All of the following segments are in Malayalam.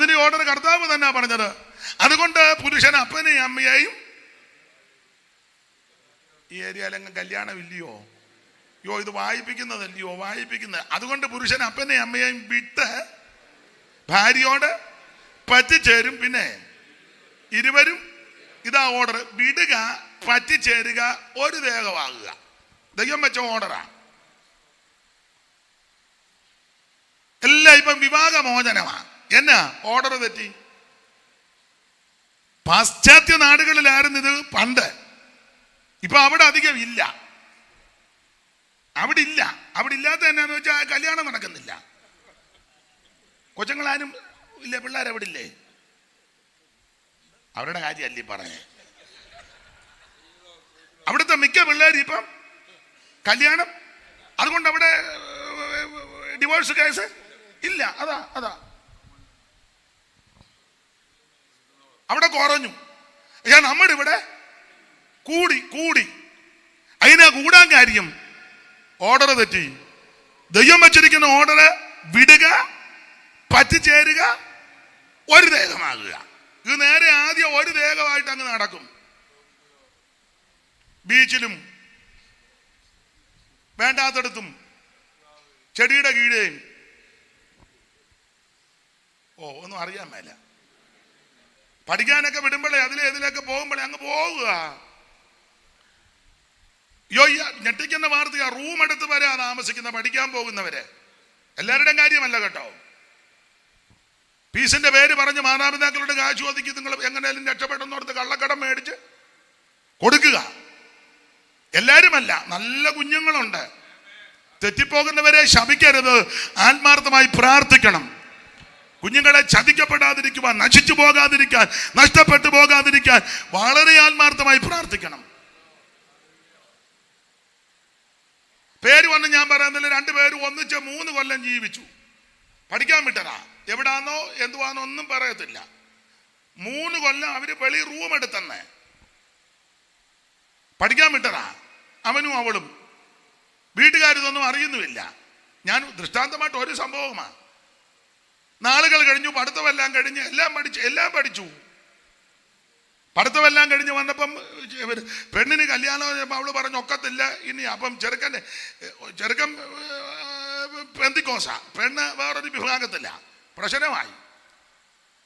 അതിന്റെ ഓർഡർ കർത്താവ് തന്നെ പറഞ്ഞത്. അതുകൊണ്ട് പുരുഷൻ അപ്പനെയും അമ്മയെയും, ഈ ഏരിയയിലെങ്ങും കല്യാണം ഇല്ലയോ? ഇത് വായിപ്പിക്കുന്നതല്ലയോ? വായിപ്പിക്കുന്നത്. അതുകൊണ്ട് പുരുഷൻ അപ്പനെയും അമ്മയെയും വിട്ട് ഭാര്യയോട് പറ്റിച്ചേരും. പിന്നെ ഇരുവരും, ഇതാ ഓർഡർ, വിടുക, പറ്റിച്ചേരുക, ഒരു ദേഹമാകുക. ദൈവം വെച്ച ഓർഡറാ. എല്ലാം ഇപ്പം വിവാഹമോചനമാണ്. എന്നാ ഓർഡർ തെറ്റി? പാശ്ചാത്യ നാടുകളിലായിരുന്നു ഇത് പണ്ട്. ഇപ്പൊ അവിടെ അധികം ഇല്ല. അവിടെ ഇല്ല. അവിടെ ഇല്ലാത്ത എന്നാന്ന് വെച്ചാൽ കല്യാണം നടക്കുന്നില്ല. കൊച്ചങ്ങളാരും ഇല്ല, പിള്ളേരവിടെ ഇല്ലേ? അവരുടെ കാര്യമല്ലേ പറഞ്ഞേ. അവിടുത്തെ മിക്ക പിള്ളേർ ഇപ്പം കല്യാണം, അതുകൊണ്ട് അവിടെ ഡിവോഴ്സ് കേസ് ഇല്ല. അതാ അവിടെ കുറഞ്ഞു. പക്ഷെ നമ്മുടെ ഇവിടെ കൂടി. അതിനാ കൂടാൻ കാര്യം ഓർഡർ തെറ്റി. ദൈവം വച്ചിരിക്കുന്ന ഓർഡർ വിടുക, പറ്റിച്ചേരുക, ഒരു ദേഹമാകുക. ഇത് നേരെ ആദ്യം ഒരു ദേഹമായിട്ട് അങ്ങ് നടക്കും. ബീച്ചിലും വേണ്ടാത്തടത്തും ചെടിയുടെ കീഴേയും ഒന്നും അറിയാൻ മേല. പഠിക്കാനൊക്കെ വിടുമ്പോഴേ ഇതിലൊക്കെ പോകുമ്പോഴേ അങ്ങ് പോകുക. ഞെട്ടിക്കുന്ന വാർത്തയാ. റൂം എടുത്ത് വരാ താമസിക്കുന്ന പഠിക്കാൻ പോകുന്നവരെ. എല്ലാവരുടെയും കാര്യമല്ല കേട്ടോ. ഫീസിന്റെ പേര് പറഞ്ഞ് മാതാപിതാക്കളുടെ കാശ് ചോദിക്കും. നിങ്ങൾ എങ്ങനെയാലും രക്ഷപ്പെട്ടെന്നോർത്ത് കള്ളക്കടം മേടിച്ച് കൊടുക്കുക. എല്ലാവരുമല്ല, നല്ല കുഞ്ഞുങ്ങളുണ്ട്. തെറ്റിപ്പോകുന്നവരെ ശപിക്കരുത്, ആത്മാർത്ഥമായി പ്രാർത്ഥിക്കണം. കുഞ്ഞുങ്ങളെ ചതിക്കപ്പെടാതിരിക്കുവാൻ, നശിച്ചു പോകാതിരിക്കാൻ, നഷ്ടപ്പെട്ടു പോകാതിരിക്കാൻ വളരെ ആത്മാർത്ഥമായി പ്രാർത്ഥിക്കണം. പേര് വന്ന് ഞാൻ പറയുന്നില്ല, 2 പേര് ഒന്നിച്ച് 3 കൊല്ലം ജീവിച്ചു. പഠിക്കാൻ വിട്ടതാ. എവിടാന്നോ എന്തുവാന്നോ ഒന്നും പറയത്തില്ല. 3 കൊല്ലം അവര് വെളി റൂം എടുത്തന്നെ പഠിക്കാൻ വിട്ടതാ. അവനും അവളും. വീട്ടുകാരിതൊന്നും അറിയുന്നുമില്ല. ഞാൻ ദൃഷ്ടാന്തമായിട്ട് ഒരു സംഭവമാണ്. നാളുകൾ കഴിഞ്ഞു, പഠിത്തമെല്ലാം കഴിഞ്ഞ് എല്ലാം പഠിച്ചു. പഠിത്തമെല്ലാം കഴിഞ്ഞ് വന്നപ്പം പെണ്ണിന് കല്യാണം. അവള് പറഞ്ഞു ഒക്കത്തില്ല ഇനി. അപ്പം ചെറുക്കൻ പെന്തിക്കോസാ, പെണ്ണ് വേറൊരു വിഭാഗത്തില്ല. പ്രശ്നമായി.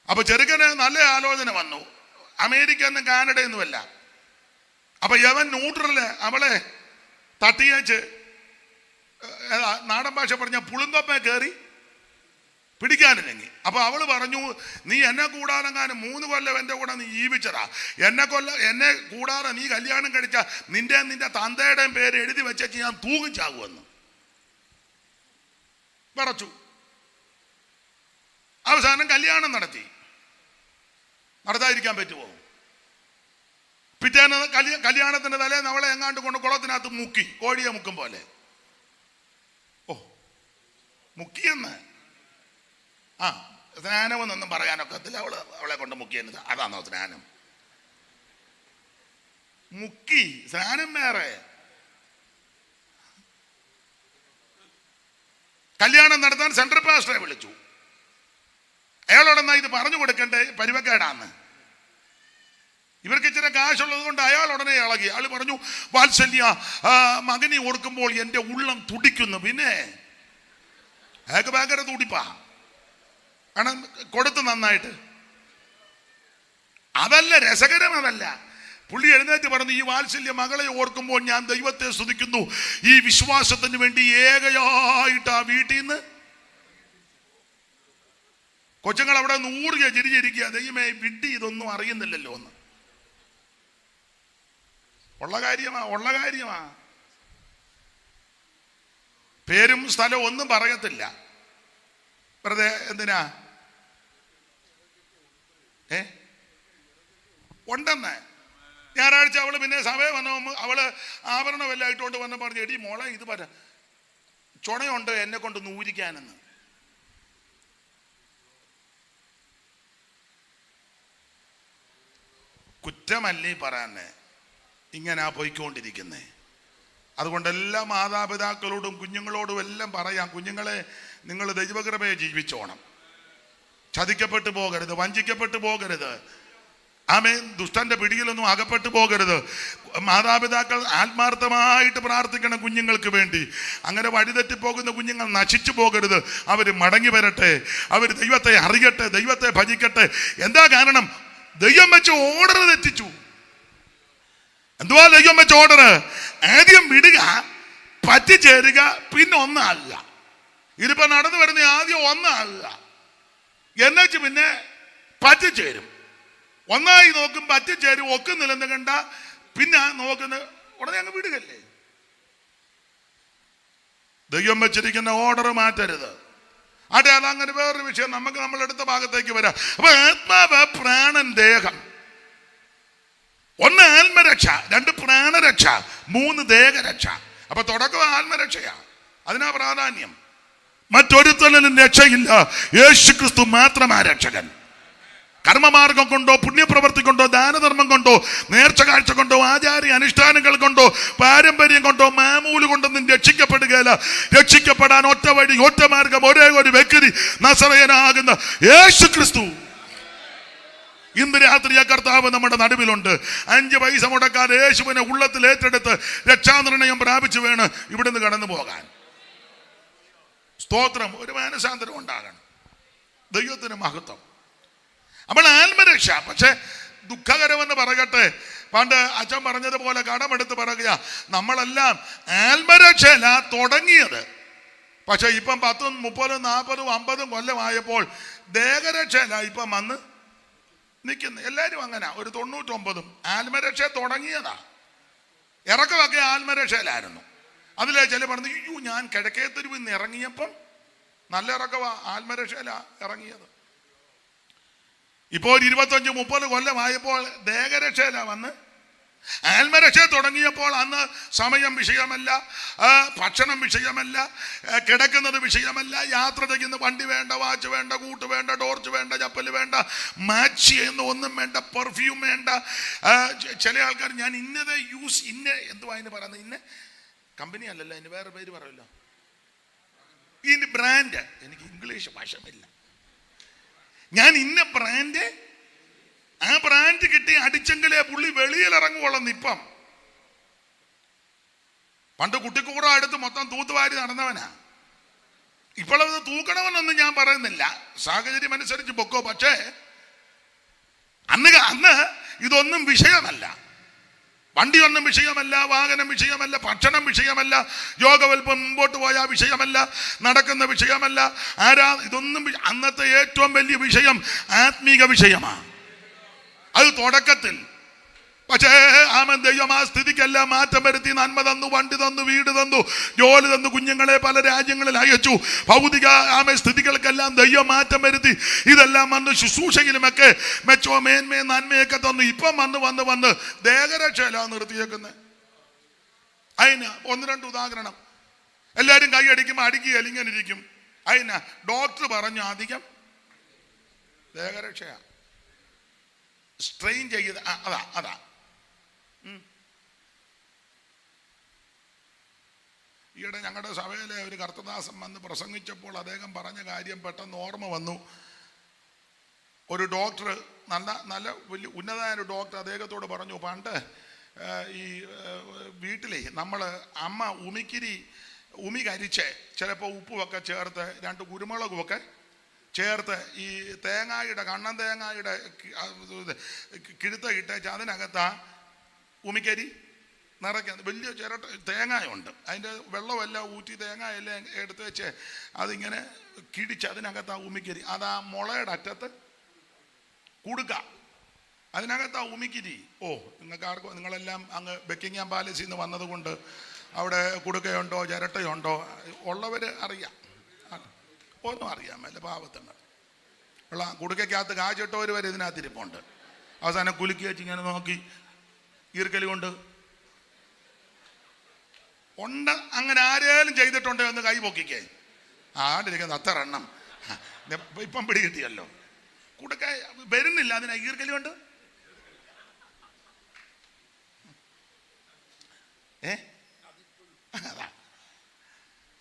അപ്പൊ ചെറുക്കന് നല്ല ആലോചന വന്നു. അമേരിക്കന്നും കാനഡയൊന്നുമല്ല. അപ്പൊ യവൻ ന്യൂട്രല് അവളെ തട്ടിയച്ച്, നാടൻ ഭാഷ പറഞ്ഞ പുളുങ്കൊപ്പേ കയറി പിടിക്കാനില്ലെങ്കിൽ. അപ്പൊ അവള് പറഞ്ഞു, നീ എന്നെ കൂടാനെങ്ങാനും 3 കൊല്ലം എൻ്റെ കൂടെ നീ ജീവിച്ചതാ. എന്നെ കൂടാതെ നീ കല്യാണം കഴിച്ച നിന്റെ തന്തയുടെയും പേര് എഴുതി വെച്ചു ഞാൻ തൂങ്ങിച്ചാകുമെന്ന് പറച്ചു. അവസാനം കല്യാണം നടത്താതിരിക്കാൻ പറ്റുമോ? പിറ്റേന്ന് കല്യാണത്തിന്റെ തലേന്ന് അവളെ എങ്ങാണ്ട് കൊണ്ട് കുളത്തിനകത്ത് മുക്കി, കോഴിയെ മുക്കും പോലെ. മുക്കിയെന്ന് സ്നാനമെന്നൊന്നും പറയാനൊക്കത്തില്ല. അവളെ കൊണ്ട് മുക്കിയെന്നത് അതാണോ സ്നാനം? മുക്കി. സ്നാനം വേറെ. കല്യാണം നടത്താൻ സെൻട്രൽ പാസ്റ്ററെ വിളിച്ചു. അയാളോടെന്നാ ഇത് പറഞ്ഞു കൊടുക്കണ്ടേ, പരിവക്കേടാന്ന്. ഇവർക്ക് ഇച്ചിരി കാശുള്ളത് കൊണ്ട് അയാൾ ഉടനെ ഇളകി. അയാൾ പറഞ്ഞു, വാത്സല്യ, മകനെ ഓർക്കുമ്പോൾ എൻ്റെ ഉള്ളം തുടിക്കുന്നു. പിന്നെ അയാൾക്ക് ഭയങ്കര തുടിപ്പാ. കാരണം കൊടുത്തു നന്നായിട്ട്. അതല്ല രസകരം, അതല്ല. പുള്ളി എഴുന്നേറ്റ് പറഞ്ഞു, ഈ വാത്സല്യ മകളെ ഓർക്കുമ്പോൾ ഞാൻ ദൈവത്തെ സ്തുതിക്കുന്നു. ഈ വിശ്വാസത്തിന് വേണ്ടി ഏകയായിട്ട് ആ വീട്ടിൽ നിന്ന് കൊച്ചുങ്ങൾ അവിടെ 100 ചിരിച്ചിരിക്കുക. ദൈവമേ, വിഡ്ഢി ഇതൊന്നും അറിയുന്നില്ലല്ലോ എന്ന്. ഉള്ള കാര്യമാ. പേരും സ്ഥലവും ഒന്നും പറയത്തില്ല. വെറുതെ എന്തിനാ? ഉണ്ടെന്ന്. ഞായറാഴ്ച അവള് പിന്നെ സമയം വന്ന അവള് ആഭരണമെല്ലാം ഇട്ടുകൊണ്ട് വന്ന് പറഞ്ഞു, എടി മോളെ, ഇത് ചുണയുണ്ട് എന്നെ കൊണ്ട് നൂരിക്കാനെന്ന്. കുറ്റമല്ലേ പറയാന്നെ, ഇങ്ങനെ പോയിക്കൊണ്ടിരിക്കുന്നേ. അതുകൊണ്ട് എല്ലാ മാതാപിതാക്കളോടും കുഞ്ഞുങ്ങളോടും എല്ലാം പറയാം, കുഞ്ഞുങ്ങളെ നിങ്ങൾ ദൈവകൃപയെ ജീവിച്ചോണം. ചതിക്കപ്പെട്ടു പോകരുത്, വഞ്ചിക്കപ്പെട്ടു പോകരുത്. ആമേൻ. ദുഷ്ടന്റെ പിടിയിലൊന്നും അകപ്പെട്ടു പോകരുത്. മാതാപിതാക്കൾ ആത്മാർത്ഥമായിട്ട് പ്രാർത്ഥിക്കണം കുഞ്ഞുങ്ങൾക്ക് വേണ്ടി. അങ്ങനെ വഴിതെറ്റിപ്പോകുന്ന കുഞ്ഞുങ്ങൾ നശിച്ചു പോകരുത്. അവർ മടങ്ങി വരട്ടെ, അവർ ദൈവത്തെ അറിയട്ടെ, ദൈവത്തെ ഭജിക്കട്ടെ. എന്താ കാരണം? ദൈവം വെച്ച് ഓർഡർ തെറ്റിച്ചു. എന്തുവാ ദൈവം വെച്ച് ഓർഡർ? ആദ്യം വിടുക, പറ്റിച്ചേരുക, പിന്നെ ഒന്നല്ല. ഇതിപ്പോ നടന്നു വരുന്ന ആദ്യം ഒന്നല്ല, എന്നുവെച്ച് പിന്നെ പറ്റിച്ചേരും. ഒന്നായി നോക്കും, പറ്റിച്ചേരും, ഒക്കുന്നില്ലെന്ന് കണ്ട പിന്നെ നോക്കുന്ന ഉടനെ അങ്ങ് വിടുകല്ലേ. ദൈവം വെച്ചിരിക്കുന്ന ഓർഡർ മാറ്റരുത്. അതെ, അതങ്ങനെ വേറൊരു വിഷയം. നമുക്ക് നമ്മളെടുത്ത ഭാഗത്തേക്ക് വരാം. അപ്പൊ ആത്മാവ്, പ്രാണൻ, ദേഹം. ഒന്ന് ആത്മരക്ഷ, രണ്ട് പ്രാണരക്ഷ, മൂന്ന് ദേഹരക്ഷ. അപ്പൊ തുടക്കം ആത്മരക്ഷയാ, അതിനാ പ്രാധാന്യം. മറ്റൊരുത്തനും രക്ഷയില്ല, യേശുക്രിസ്തു മാത്രമാ രക്ഷകൻ. കർമ്മമാർഗം കൊണ്ടോ, പുണ്യപ്രവൃത്തി കൊണ്ടോ, ദാനധർമ്മം കൊണ്ടോ, നേർച്ച കാഴ്ച കൊണ്ടോ, ആചാര്യ അനുഷ്ഠാനങ്ങൾ കൊണ്ടോ, പാരമ്പര്യം കൊണ്ടോ, മാമൂല് കൊണ്ടൊന്നും രക്ഷിക്കപ്പെടുകയില്ല. രക്ഷിക്കപ്പെടാൻ ഒറ്റ വഴി, ഒറ്റ മാർഗം, ഒരേ ഒരു വ്യക്തി, നസറേയനാകുന്ന യേശുക്രിസ്തു. ഇന്ന് രാത്രി ആ കർത്താവ് നമ്മുടെ നടുവിലുണ്ട്. 5 പൈസ മുടക്കാതെ യേശുവിനെ ഉള്ളത്തിൽ ഏറ്റെടുത്ത് രക്ഷാനിർണയം പ്രാപിച്ചു വേണം ഇവിടുന്ന് കടന്നു പോകാൻ. സ്തോത്രം. ഒരു മാനസാന്തരം ഉണ്ടാകണം. ദൈവത്തിന് മഹത്വം. അപ്പോൾ ആത്മരക്ഷ. പക്ഷെ ദുഃഖകരമെന്ന് പറയട്ടെ, പണ്ട് അച്ഛൻ പറഞ്ഞതുപോലെ കടമെടുത്ത് പറയുക, നമ്മളെല്ലാം ആത്മരക്ഷയല്ല തുടങ്ങിയത്. പക്ഷെ ഇപ്പം 10, 30, 40, 50 കൊല്ലമായപ്പോൾ ദേഹരക്ഷയല്ല ഇപ്പം വന്ന് നിൽക്കുന്നു. എല്ലാവരും അങ്ങനെ. ഒരു 99 ആത്മരക്ഷ തുടങ്ങിയതാ. ഇറക്കമൊക്കെ ആത്മരക്ഷയിലായിരുന്നു. അതിലെ ചില പറഞ്ഞു, അയ്യോ ഞാൻ കിഴക്കേത്തെരുവിൽ നിന്ന് ഇറങ്ങിയപ്പം നല്ല ഇറക്കവാ, ആത്മരക്ഷയിലാ ഇറങ്ങിയത്. ഇപ്പോൾ 25, 30 കൊല്ലമായപ്പോൾ ദേഹരക്ഷയിലാ വന്ന്. ആത്മരക്ഷ തുടങ്ങിയപ്പോൾ അന്ന് സമയം വിഷയമല്ല, ഭക്ഷണം വിഷയമല്ല, കിടക്കുന്നത് വിഷയമല്ല, യാത്ര ചെയ്യുന്ന വണ്ടി വേണ്ട, വാച്ച് വേണ്ട, കൂട്ട് വേണ്ട, ടോർച്ച് വേണ്ട, ചപ്പല് വേണ്ട, മാച്ച് എന്ന് ഒന്നും വേണ്ട, പെർഫ്യൂം വേണ്ട. ചില ആൾക്കാർ ഞാൻ ഇന്നതെ യൂസ്, ഇന്ന എന്തുവാ അതിന് പറയുന്നത്, ഇന്ന കമ്പനി അല്ലല്ലോ, അതിന് വേറെ പേര് പറയുമല്ലോ, ഇതിൻ്റെ ബ്രാൻഡ്. എനിക്ക് ഇംഗ്ലീഷ് വശമില്ല. ഞാൻ ഇന്ന ബ്രാൻഡ്, ആ ബ്രാൻഡ് കിട്ടി അടിച്ചെങ്കിലേ പുള്ളി വെളിയിൽ ഇറങ്ങുവോളന്ന്. ഇപ്പം പണ്ട് കുട്ടിക്കൂറ എടുത്ത് മൊത്തം തൂത്തുവാരി നടന്നവനാ. ഇപ്പോഴത് തൂക്കണമെന്നൊന്നും ഞാൻ പറയുന്നില്ല, സാഹചര്യം അനുസരിച്ച് പൊക്കോ. പക്ഷേ അന്ന് ഇതൊന്നും വിഷയമല്ല. വണ്ടിയൊന്നും വിഷയമല്ല, വാഹനം വിഷയമല്ല, ഭക്ഷണം വിഷയമല്ല, യോഗവൽപ്പം മുമ്പോട്ട് പോയ വിഷയമല്ല, നടക്കുന്ന വിഷയമല്ല, ഇതൊന്നും. അന്നത്തെ ഏറ്റവും വലിയ വിഷയം ആത്മീക വിഷയമാണ്. അത് തുടക്കത്തിൽ. പക്ഷേ ആമൻ ദൈവം ആ സ്ഥിതിക്കെല്ലാം മാറ്റം വരുത്തി. നന്മ തന്നു, വണ്ടി തന്നു, വീട് തന്നു, ജോലി തന്നു, കുഞ്ഞുങ്ങളെ പല രാജ്യങ്ങളിൽ അയച്ചു. ഭൗതിക സ്ഥിതികൾക്കെല്ലാം ദൈവം മാറ്റം വരുത്തി. ഇതെല്ലാം വന്ന് ശുശ്രൂഷയിലുമൊക്കെ മെച്ചോ, മേന്മയും നന്മയൊക്കെ തന്നു. ഇപ്പം വന്ന് ദേഹരക്ഷയിലാണ് നിർത്തിയേക്കുന്നത്. അതിന് 1-2 ഉദാഹരണം. എല്ലാവരും കൈ അടിക്കുമ്പോൾ അടിക്കുകയല്ല, ഇങ്ങനെ ഇരിക്കും. അതിന് ഡോക്ടർ പറഞ്ഞു അധികം ദേഹരക്ഷയാ, സ്ട്രെയിൻ ചെയ്ത്. അതാ ഈയിടെ ഞങ്ങളുടെ സഭയിലെ ഒരു കർത്തദാസൻ വന്ന് പ്രസംഗിച്ചപ്പോൾ അദ്ദേഹം പറഞ്ഞ കാര്യം പെട്ടെന്ന് ഓർമ്മ വന്നു. ഒരു ഡോക്ടർ, നല്ല വലിയ ഉന്നതമായ ഒരു ഡോക്ടർ അദ്ദേഹത്തോട് പറഞ്ഞു, പണ്ട് ഈ വീട്ടിലെ അമ്മ ഉമി കരിച്ച് ചിലപ്പോൾ ഉപ്പുമൊക്കെ ചേർത്ത് 2 കുരുമുളകുമൊക്കെ ചേർത്ത് ഈ കണ്ണൻ തേങ്ങായുടെ കിഴുത്ത ഇട്ടേച്ച് അതിനകത്താ ഉമിക്കരി നിറയ്ക്കാൻ. വലിയ ചിരട്ട തേങ്ങയുണ്ട്, അതിൻ്റെ വെള്ളമെല്ലാം ഊറ്റി തേങ്ങയെല്ലാം എടുത്ത് വെച്ച് അതിങ്ങനെ കിടിച്ച് അതിനകത്താ ഉമിക്കരി. അതാ മുളയുടെ അറ്റത്ത് കുടുക്ക, അതിനകത്താ ഉമിക്കിരി. നിങ്ങളെല്ലാം അങ്ങ് ബക്കിംഗ്ഹാം പാലസിൽ നിന്ന് വന്നതുകൊണ്ട് അവിടെ കുടുക്കയുണ്ടോ ചിരട്ടയുണ്ടോ ഉള്ളവർ അറിയാം. ഒന്നും അറിയാമല്ല, പാവത്തങ്ങൾ ഉള്ള കുടുക്കകത്ത് കാച്ചിട്ടവർ വരെ ഇതിനകത്തിരിപ്പുണ്ട്. അവസാനം കുലുക്കി വെച്ച് ഇങ്ങനെ നോക്കി ഈർക്കലി കൊണ്ട് ഉണ്ട്. അങ്ങനെ ആരേലും ചെയ്തിട്ടുണ്ടോ എന്ന് കൈ പൊക്കിക്കേ. ആണ്ടിരിക്കുന്നത് അത്ര എണ്ണം ഇപ്പം പിടി കിട്ടിയല്ലോ. കുടുക്ക വരുന്നില്ല, അതിനാ ഈർക്കലി കൊണ്ട്.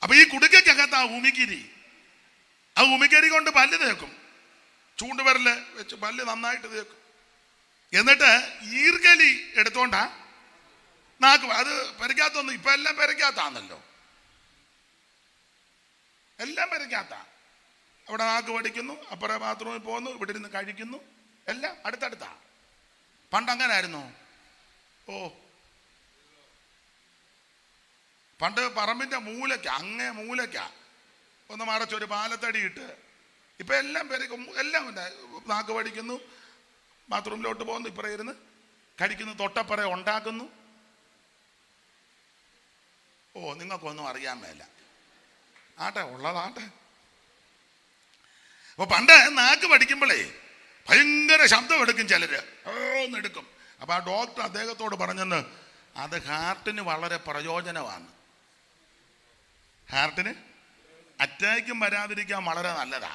അപ്പൊ ഈ കുടുക്കകത്ത് ആ ഉമിക്കിരി കൊണ്ട് പല്ല് തേക്കും. ചൂണ്ടുവിരല് വെച്ച് പല്ല് നന്നായിട്ട് തേക്കും. എന്നിട്ട് ഈർക്കലി എടുത്തോണ്ടാ നാക്ക്, അത് പെരക്കാത്തൊന്നും ഇപ്പൊ എല്ലാം പെരക്കാത്താന്നല്ലോ, എല്ലാം പെരക്കാത്ത. അവിടെ നാക്ക് പഠിക്കുന്നു, അപ്പുറം ബാത്റൂമിൽ പോകുന്നു, ഇവിടെ ഇരുന്ന് കഴിക്കുന്നു, എല്ലാം അടുത്തടുത്താ. പണ്ട് അങ്ങനെ ആയിരുന്നു. പണ്ട് പറമ്പിന്റെ മൂലയ്ക്ക, അങ്ങേ മൂലയ്ക്ക ഒന്ന് മറച്ചൊരു പാലത്തടി ഇട്ട്. ഇപ്പൊ എല്ലാം പെരക്കും, എല്ലാം നാക്ക് പഠിക്കുന്നു, ബാത്റൂമിലോട്ട് പോകുന്നു, ഇപ്പറ ഇരുന്ന് കഴിക്കുന്നു, തൊട്ടപ്പറ ഉണ്ടാക്കുന്നു. നിങ്ങൾക്കൊന്നും അറിയാൻ മേല, ആട്ടെ ഉള്ളതാട്ടെ. അപ്പൊ പണ്ട് നാക്ക് പഠിക്കുമ്പോഴേ ഭയങ്കര ശബ്ദം എടുക്കും ചിലര്, എടുക്കും. അപ്പൊ ആ ഡോക്ടർ അദ്ദേഹത്തോട് പറഞ്ഞെന്ന്, അത് ഹാർട്ടിന് വളരെ പ്രയോജനമാണ്. ഹാർട്ടിന് അറ്റാക്കും വരാതിരിക്കാൻ വളരെ നല്ലതാ.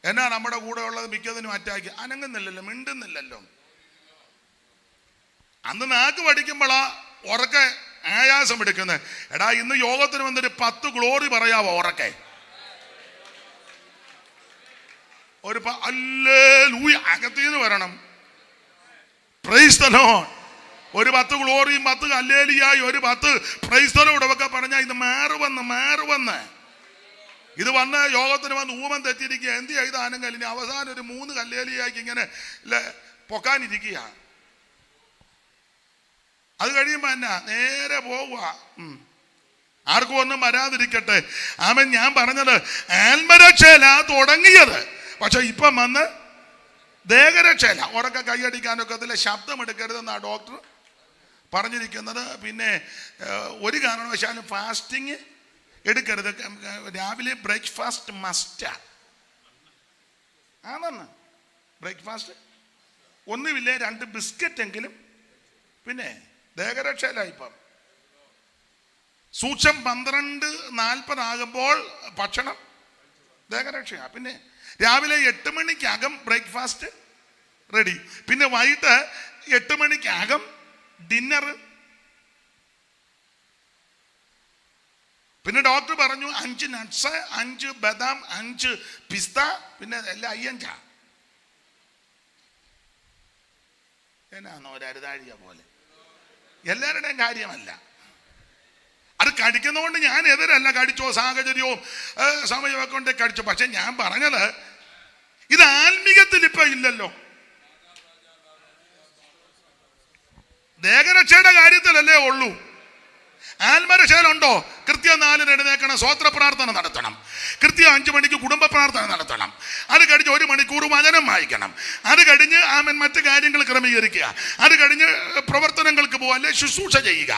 എന്നാ നമ്മുടെ കൂടെ ഉള്ളത് മിക്കതിനും അറ്റാക്ക്, അനങ്ങുന്നില്ലല്ലോ, മിണ്ടുന്നില്ലല്ലോ. അന്ന് നാക്ക് പഠിക്കുമ്പോഴാ ഉറക്കെ ആയാസം എടുക്കുന്നത്. എടാ, ഇന്ന് യോഗത്തിന് വന്നൊരു 10 ഗ്ലോറി പറയാവോ ഉറക്കെ? ഒരു ഹല്ലേലൂയ അകത്തീന്ന് വരണം. Price the Lord. ഒരു 10 ഗ്ലോറിയും 10 ഹല്ലേലൂയായി ഒരു 10 പ്രൈസ് ദി ലോർഡ് ഒക്കെ പറഞ്ഞാൽ ഇത് മാറുവന്ന് ഇത് വന്ന് യോഗത്തിന് വന്ന് ഊമൻ തെറ്റിയിരിക്കുക. എന്ത് ചെയ്താണെങ്കിൽ ഇനി അവസാനം ഒരു 3 ഹല്ലേലൂയായിക്ക് ഇങ്ങനെ പൊക്കാനിരിക്കുക. അത് കഴിയുമ്പോ എന്നാ നേരെ പോവുക. ആർക്കും ഒന്നും വരാതിരിക്കട്ടെ. ആമേൻ. ഞാൻ പറഞ്ഞത് ആത്മരക്ഷയില തുടങ്ങിയത്, പക്ഷെ ഇപ്പം വന്ന് ദേഹരക്ഷയില. ഉറക്കെ കൈയടിക്കാനൊക്കെ അതിലെ ശബ്ദം എടുക്കരുതെന്നാണ് ഡോക്ടർ പറഞ്ഞിരിക്കുന്നത്. പിന്നെ ഒരു കാരണവശാലും ഫാസ്റ്റിങ് എടുക്കരുത്. രാവിലെ ബ്രേക്ക്ഫാസ്റ്റ് മസ്റ്റാ ആണെന്ന്. ബ്രേക്ക്ഫാസ്റ്റ് ഒന്നുമില്ലേ 2 ബിസ്ക്കറ്റ് എങ്കിലും. പിന്നെ ദേഹരക്ഷയില. ഇപ്പം സൂക്ഷം 12:40 ആകുമ്പോൾ ഭക്ഷണം ദേഹരക്ഷയാ. പിന്നെ രാവിലെ 8 മണിക്കകം ബ്രേക്ക്ഫാസ്റ്റ് റെഡി. പിന്നെ വൈകിട്ട് 8 മണിക്കകം ഡിന്നർ. പിന്നെ ഡോക്ടർ പറഞ്ഞു 5 നട്ട്സ്, 5 ബദാം, 5 പിസ്ത, പിന്നെ എല്ലാം അയ്യഞ്ച. എന്നാന്നോ ഒരു അരുതാഴിക പോലെ. എല്ലാവരുടെയും കാര്യമല്ല. അത് കഴിക്കുന്നതുകൊണ്ട് ഞാൻ എതിരല്ല. കഴിച്ചോ, സാഹചര്യവും സമയമൊക്കെ കൊണ്ട് കഴിച്ചോ. പക്ഷെ ഞാൻ പറഞ്ഞത് ഇത് ആത്മീകത്തിൽ ഇപ്പൊ ഇല്ലല്ലോ. ദേഹരക്ഷയുടെ കാര്യത്തിലല്ലേ ഉള്ളൂ. ആത്മരക്ഷയിലുണ്ടോ? കൃത്യം 4-ന് എഴുന്നേക്കണം, സ്വോത്ര പ്രാർത്ഥന നടത്തണം. കൃത്യം 5 മണിക്ക് കുടുംബ പ്രാർത്ഥന നടത്തണം. അത് കഴിഞ്ഞ് 1 മണിക്കൂർ വചനം വായിക്കണം. അത് കഴിഞ്ഞ് മറ്റു കാര്യങ്ങൾ ക്രമീകരിക്കുക. അത് കഴിഞ്ഞ് പ്രവർത്തനങ്ങൾക്ക് പോകുക, അല്ലെ ശുശ്രൂഷ ചെയ്യുക.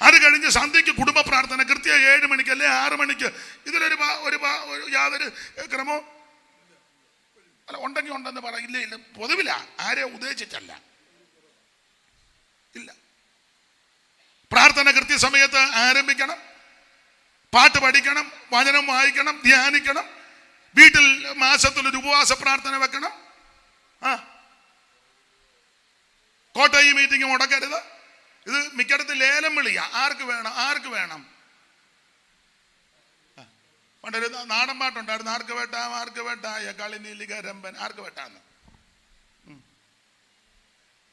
അത് കഴിഞ്ഞ് സന്ധ്യയ്ക്ക് കുടുംബ പ്രാർത്ഥന കൃത്യം 7 മണിക്ക് അല്ലെ 6 മണിക്ക്. ഇതിലൊരു യാതൊരു ക്രമവും അല്ല. ഉണ്ടെങ്കിൽ ഉണ്ടെന്ന് പറയില്ല. ഇല്ല, പൊതുവില ആരെ ഉദ്ദേശിച്ചല്ല. ഇല്ല. പ്രാർത്ഥന കൃത്യസമയത്ത് ആരംഭിക്കണം. പാട്ട് പഠിക്കണം, വചനം വായിക്കണം, ധ്യാനിക്കണം. വീട്ടിൽ മാസത്തിലൊരു ഉപവാസ പ്രാർത്ഥന വെക്കണം. കോട്ടയം മീറ്റിംഗ് മുടക്കരുത്. ഇത് മിക്കടത്ത് ലേലം വിളിയാ. ആർക്ക് വേണം. പണ്ടൊരു നാടൻ പാട്ടുണ്ടായിരുന്നു, ആർക്ക് വേട്ടായ കളിനീലിക രമ്പൻ. ആർക്ക് വേട്ടാന്ന്,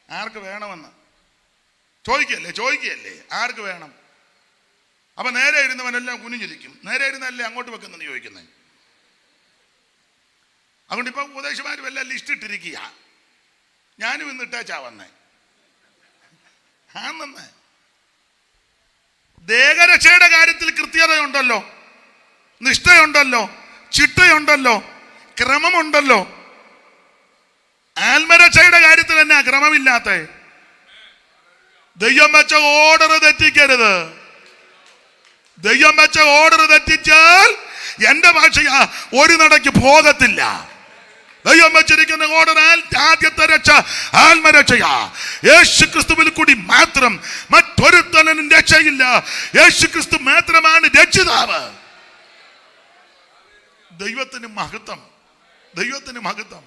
ആർക്ക് വേണമെന്ന് ചോദിക്കുകയല്ലേ ആർക്ക് വേണം. അപ്പൊ നേരെ ഇരുന്നവനെല്ലാം കുനിഞ്ഞിരിക്കും. നേരെ ഇരുന്നല്ലേ അങ്ങോട്ട് വെക്കുന്നെന്ന് ചോദിക്കുന്നത്. അതുകൊണ്ട് ഇപ്പൊ ഉപദേശമാരും എല്ലാം ലിസ്റ്റ് ഇട്ടിരിക്കുക. ഞാനും ഇന്ന് ഇട്ടേച്ചാ വന്നേ. ആണെന്ന് ദേഹരക്ഷയുടെ കാര്യത്തിൽ കൃത്യതയുണ്ടല്ലോ, നിഷ്ഠയുണ്ടല്ലോ, ചിട്ടയുണ്ടല്ലോ, ക്രമമുണ്ടല്ലോ. ആത്മരക്ഷയുടെ കാര്യത്തിൽ തന്നെ ക്രമമില്ലാത്ത. ദൈവം വെച്ച ഓർഡർ തെറ്റിക്കരുത്. ദൈവം വെച്ച ഓർഡർ തെറ്റിച്ചാൽ എന്റെ ഭാഷയാ ഒരു നടക്ക് പോകത്തില്ല. ദൈവം വെച്ചിരിക്കുന്ന ഓർഡർ ആദ്യത്തെ രക്ഷ ആത്മരക്ഷയാ. യേശു ക്രിസ്തുവിൽ കൂടി മാത്രം മറ്റൊരുത്തനും രക്ഷയില്ല. യേശു ക്രിസ്തു മാത്രമാണ് രക്ഷിതാവ്. ദൈവത്തിന് മഹത്വം, ദൈവത്തിന് മഹത്വം.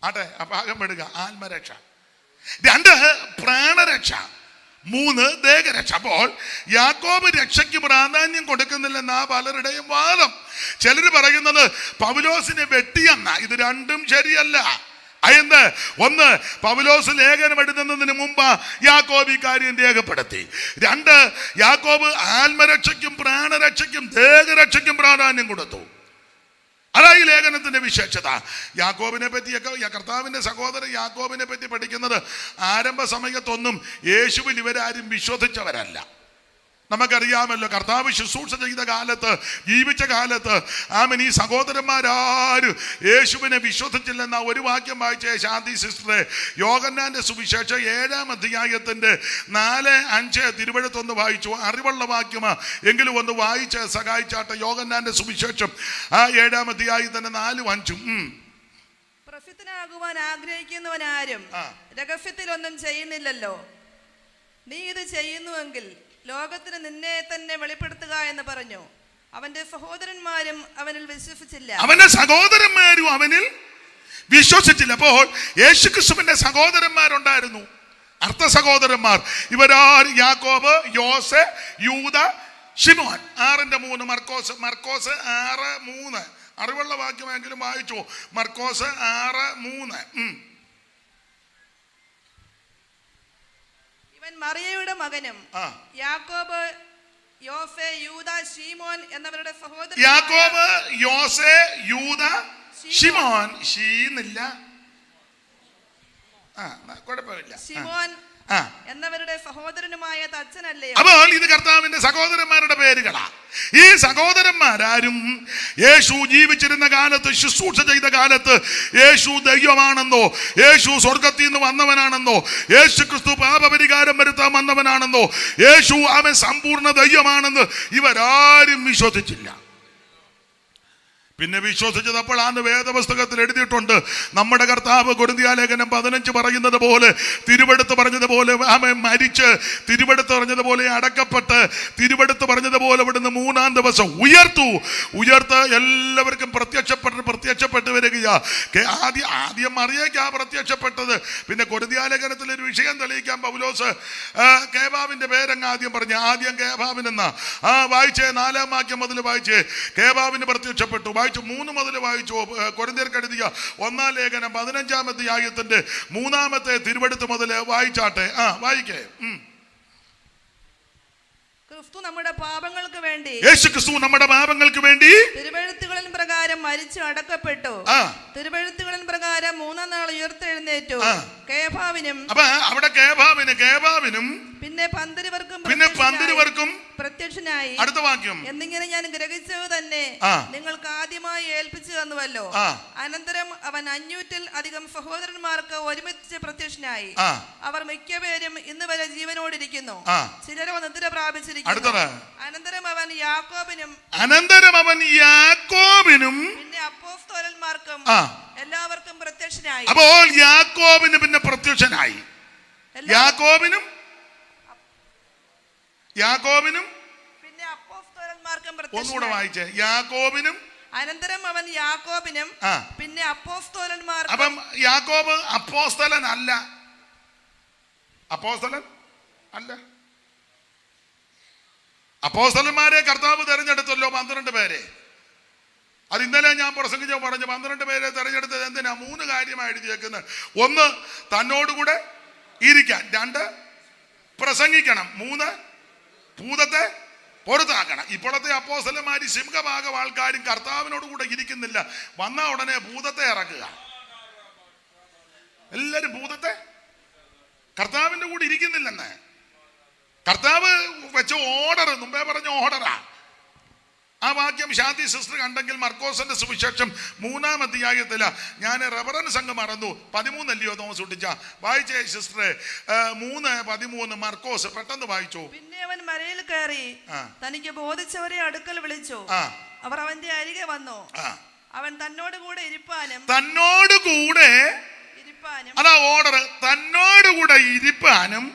ആട്ടെ, ഭാഗം പെടുക. ആത്മരക്ഷ. 2 പ്രാണരക്ഷ. 3 ദേഹരക്ഷ. അപ്പോൾ യാക്കോബ് രക്ഷയ്ക്ക് പ്രാധാന്യം കൊടുക്കുന്നില്ലെന്നാ പലരുടെയും വാദം. ചിലർ പറയുന്നത് പൗലോസിനെ വെട്ടിയെന്ന. ഇത് രണ്ടും ശരിയല്ല. അതെന്ത്? ഒന്ന്, പൗലോസ് ലേഖനം എഴുതുന്നതിന് മുമ്പ് യാക്കോബ് ഈ കാര്യം രേഖപ്പെടുത്തി. 2, യാക്കോബ് ആത്മരക്ഷയ്ക്കും പ്രാണരക്ഷയ്ക്കും ദേഹരക്ഷയ്ക്കും പ്രാധാന്യം കൊടുത്തു. അതാ ഈ ലേഖനത്തിന്റെ വിശേഷത. യാക്കോബിനെ പറ്റിയൊക്കെ, കർത്താവിന്റെ സഹോദരൻ യാക്കോബിനെ പറ്റി പഠിക്കുന്നത് ആരംഭ സമയത്തൊന്നും യേശുവിൽ ഇവരാരും വിശ്വസിച്ചവരല്ല. നമുക്കറിയാമല്ലോ, കർത്താവ് ശുശ്രൂഷ ചെയ്ത കാലത്ത്, ജീവിച്ച കാലത്ത് ഈ സഹോദരന്മാരാരും യേശുവിനെ വിശ്വസിച്ചില്ലെന്ന ഒരു വാക്യം വായിച്ചേ ശാന്തി സിസ്റ്ററെ. യോഹന്നാന്റെ സുവിശേഷം 7-ാം അധ്യായത്തിന്റെ 4-5 തിരുവഴുത്തൊന്ന് വായിച്ചു. അറിവുള്ള വാക്യമാ, എങ്കിലും ഒന്ന് വായിച്ച് സഹായിച്ചാട്ടെ. യോഹന്നാന്റെ സുവിശേഷം 7-ാം അധ്യായത്തിന്റെ 4-5. പ്രസിദ്ധനാകുവാൻ ആഗ്രഹിക്കുന്നവനാരും രഹസ്യത്തിലൊന്നും ചെയ്യുന്നില്ലല്ലോ. നീ ഇത് ചെയ്യുന്നുവെങ്കിൽ ലോകത്തിന് നിന്നെ തന്നെ വെളിപ്പെടുത്തുക എന്ന് പറഞ്ഞു. അവന്റെ സഹോദരന്മാരും അവനിൽ വിശ്വസിച്ചില്ല. അവന്റെ സഹോദരന്മാരും അവനിൽ വിശ്വസിച്ചില്ല. അപ്പോൾ യേശുക്രിസ്തുവിന്റെ സഹോദരന്മാരുണ്ടായിരുന്നു, അർത്ഥ സഹോദരന്മാർ. ഇവരാര്? യാക്കോബ്, യോസെ, യൂദ, ശിമോൻ. 6:3 മർക്കോസ് 6:3. അറിവുള്ള വാക്യമെങ്കിലും വായിച്ചു. മർക്കോസ് 6:3. ഇവൻ മറിയയുടെ മകനും യാക്കോബ്, യോസെ, യൂദ, ശിമോൻ എന്നവരുടെ സഹോദരൻ. യാക്കോബ്, യോസെ, യൂദ, ശിമോൻ. ഷീന്നില്ല, കുഴപ്പമില്ല. ശിമോൻ എന്നവരുടെ സഹോദരനുമായ തച്ചനല്ലേ. അപ്പോൾ ഇത് കർത്താവിന്റെ സഹോദരന്മാരുടെ പേരുകളാ. ഈ സഹോദരന്മാരാരും യേശു ജീവിച്ചിരുന്ന കാലത്ത്, ശുശ്രൂഷ ചെയ്ത കാലത്ത് യേശു ദൈവമാണെന്നോ, യേശു സ്വർഗത്തിൽ നിന്ന് വന്നവനാണെന്നോ, യേശു ക്രിസ്തു പാപപരിഹാരം വരുത്താൻ വന്നവനാണെന്നോ, യേശു അവൻ സമ്പൂർണ്ണ ദൈവമാണെന്ന് ഇവരാരും വിശ്വസിച്ചില്ല. പിന്നെ വിശ്വസിച്ചതപ്പോഴാണ് വേദപുസ്തകത്തിൽ എഴുതിയിട്ടുണ്ട്. നമ്മുടെ കർത്താവ് കൊരിന്ത്യലേഖനം 15 പറയുന്നത് പോലെ, തിരുവെടുത്ത് പറഞ്ഞതുപോലെ അവൻ മരിച്ച്, തിരുവെടുത്ത് പറഞ്ഞതുപോലെ അടക്കപ്പെട്ട്, തിരുവെടുത്ത് പറഞ്ഞതുപോലെ ഇവിടുന്ന് 3-ാം ദിവസം ഉയർത്ത് എല്ലാവർക്കും പ്രത്യക്ഷപ്പെട്ട് വരികയാ. ആദ്യം മറിയയ്ക്കാ പ്രത്യക്ഷപ്പെട്ടത്. പിന്നെ കൊരിന്ത്യലേഖനത്തിൽ ഒരു വിഷയം തെളിയിക്കാൻ പൗലോസ് കേബാവിന്റെ പേരങ്ങ് ആദ്യം പറഞ്ഞു. ആദ്യം കേബാവിനെന്നാ വായിച്ചേ. 4-ാം വാക്യം മുതൽ വായിച്ചേ. കേബാവിന് പ്രത്യക്ഷപ്പെട്ടു. 3 മുതൽ വായിച്ചു. കൊരിന്ത്യർക്ക് എഴുതിയ 1-ാം ലേഖനം 15-ാം അധ്യായത്തിന്റെ 3-ാമത്തെ തിരുവെടുത്ത് മുതൽ വായിച്ചാട്ടെ. വായിക്കേ. ക്രിസ്തു നമ്മുടെ പാപങ്ങൾക്ക് വേണ്ടി, യേശുക്രിസ്തു നമ്മുടെ പാപങ്ങൾക്ക് വേണ്ടി തിരുവെഴുത്തുകളിൻ പ്രകാരം മരിച്ചു അടക്കപ്പെട്ടു. തിരുവെഴുത്തുകളിൻ പ്രകാരം 3-ാം നാൾ ഉയർത്തെഴുന്നേറ്റു. കേഫാവിനും, അപ്പൊ അവിടെ കേഫാവിനും പിന്നെ 12 പ്രത്യക്ഷനായി. അടുത്ത വാക്യം. എന്നിങ്ങനെ ഞാൻ ഗ്രഹിച്ചത് തന്നെ നിങ്ങൾക്ക് ആദ്യമായി ഏൽപ്പിച്ചു തന്നുവല്ലോ. അനന്തരം അവൻ 500-ൽ അധികം സഹോദരന്മാർക്ക് ഒരുമിച്ച് പ്രത്യക്ഷനായി. അവർ മിക്കപേരും ഇന്ന് വരെ ജീവനോടിരിക്കുന്നു, ചിലരോ നിദ്ര പ്രാപിച്ചിരിക്കുന്നു. അനന്തരം അവൻ യാക്കോബിനും പിന്നെ അപ്പോസ്തലന്മാർക്കും എല്ലാവർക്കും പ്രത്യക്ഷനായി. അപ്പോൾ യാക്കോബിന് പിന്നെ പ്രത്യക്ഷനായി. യാക്കോബിനും പിന്നെ അപ്പോസ്തലന്മാർക്കും ഒന്നുകൂടെ വായിച്ചേ. യാക്കോബിനും. അനന്തരം അവൻ യാക്കോബിനും പിന്നെ അപ്പോസ്തലന്മാർക്കും. അപ്പം യാക്കോബ് അപ്പോസ്തലൻ അല്ല. അപ്പോസ്തലന്മാരെ കർത്താവ് തെരഞ്ഞെടുത്തല്ലോ, 12 പേരെ. അത് ഇന്നലെ ഞാൻ പ്രസംഗിച്ച പറഞ്ഞു. 12 പേരെ തെരഞ്ഞെടുത്തത് എന്തിനാ? 3 കാര്യമായി എഴുതിയേക്കുന്നത്. 1, തന്നോടുകൂടെ ഇരിക്കാൻ. 2, പ്രസംഗിക്കണം. 3, ഭൂതത്തെ പുറത്താക്കണം. ഇപ്പോഴത്തെ അപ്പോസ്തലന്മാര് സിംഹഭാഗം ആൾക്കാരും കർത്താവിനോട് കൂടെ ഇരിക്കുന്നില്ല. വന്ന ഉടനെ ഭൂതത്തെ ഇറക്കുക. എല്ലാരും ഭൂതത്തെ, കർത്താവിന്റെ കൂടെ ഇരിക്കുന്നില്ലെന്ന്. കർത്താവ് വെച്ച ഓർഡർ, മുമ്പേ പറഞ്ഞ ഓർഡറാ. ആ വാക്യം ശാന്തി സിസ്റ്റർ കണ്ടെങ്കിൽ മർക്കോസിന്റെ സുവിശേഷം 3-ാം അധ്യായത്തില. ഞാൻ റെഫറൻസ് അങ്ങ് മറന്നു. 13 അല്ലയോ തോമസ് കുട്ടിച്ച? വായിച്ചേ സിസ്റ്ററെ. 3:13 മർക്കോസ്. പെട്ടെന്ന് വായിച്ചു. പിന്നെ അവൻ മലയിൽ കയറി തനിക്ക് ബോധിച്ചവരെ അടുക്കൽ വിളിച്ചു. അവർ അവന്റെ അരികെ വന്നു. അവൻ തന്നോടുകൂടെ ഇരിപ്പാനും അതാ ഓർഡർ. തന്നോടുകൂടെ ഇരിപ്പാനും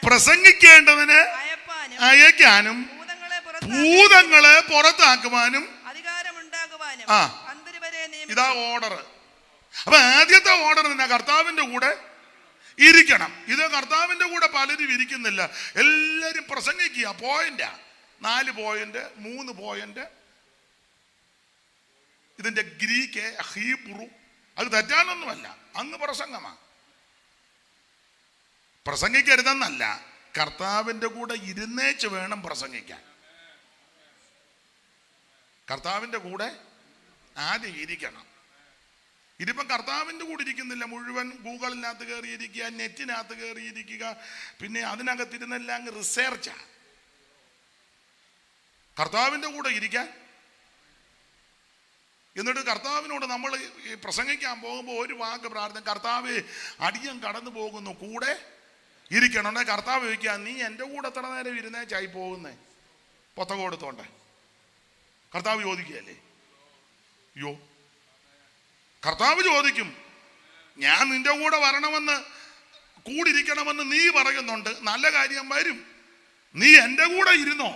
പ്രസംഗിക്കേണ്ടതിന് അയക്കാനും ഭൂതങ്ങളെ പുറത്താക്കുവാനും അധികാരമുണ്ടാകുവാനും ഇതാ ഓർഡർ. അപ്പൊ ആദ്യത്തെ ഓർഡർ തന്നെ കർത്താവിന്റെ കൂടെ ഇരിക്കണം. ഇത് കർത്താവിൻ്റെ കൂടെ പലരും ഇരിക്കുന്നില്ല. എല്ലാവരും പ്രസംഗിക്കുക. പോയിന്റാ, 4 പോയിന്റ്, 3 പോയിന്റ്. ഇതിന്റെ ഗ്രീക്ക്, ഹീബ്രു, അത് തെറ്റാനൊന്നുമല്ല, അങ്ങ് പ്രസംഗമാണ്. പ്രസംഗിക്കരുതെന്നല്ല, കർത്താവിൻ്റെ കൂടെ ഇരുന്നേച്ച് വേണം പ്രസംഗിക്കാൻ. കർത്താവിൻ്റെ കൂടെ ആദ്യം ഇരിക്കണം. ഇതിപ്പം കർത്താവിൻ്റെ കൂടെ ഇരിക്കുന്നില്ല, മുഴുവൻ ഗൂഗിളിനകത്ത് കയറിയിരിക്കുക, നെറ്റിനകത്ത് കയറിയിരിക്കുക, പിന്നെ അതിനകത്തിരുന്നെല്ലാം അങ്ങ് റിസർച്ചാണ്. കർത്താവിൻ്റെ കൂടെ ഇരിക്കാൻ, എന്നിട്ട് കർത്താവിനോട് നമ്മൾ പ്രസംഗിക്കാൻ പോകുമ്പോൾ ഒരു വാക്ക് പ്രാർത്ഥന, കർത്താവ് അടിയൻ കടന്നു പോകുന്നു, കൂടെ ഇരിക്കണം. കർത്താവ് ചോദിക്കുക, നീ എൻ്റെ കൂടെ എത്ര നേരം ഇരുന്നേച്ചായി പോകുന്നേ പൊത്തക കൊടുത്തോണ്ടേ? കർത്താവ് ചോദിക്കുകയല്ലേ? അയ്യോ, കർത്താവ് ചോദിക്കും, ഞാൻ നിന്റെ കൂടെ വരണമെന്ന്, കൂടിരിക്കണമെന്ന് നീ പറയുന്നുണ്ട്, നല്ല കാര്യം വരും, നീ എൻ്റെ കൂടെ ഇരുന്നോ?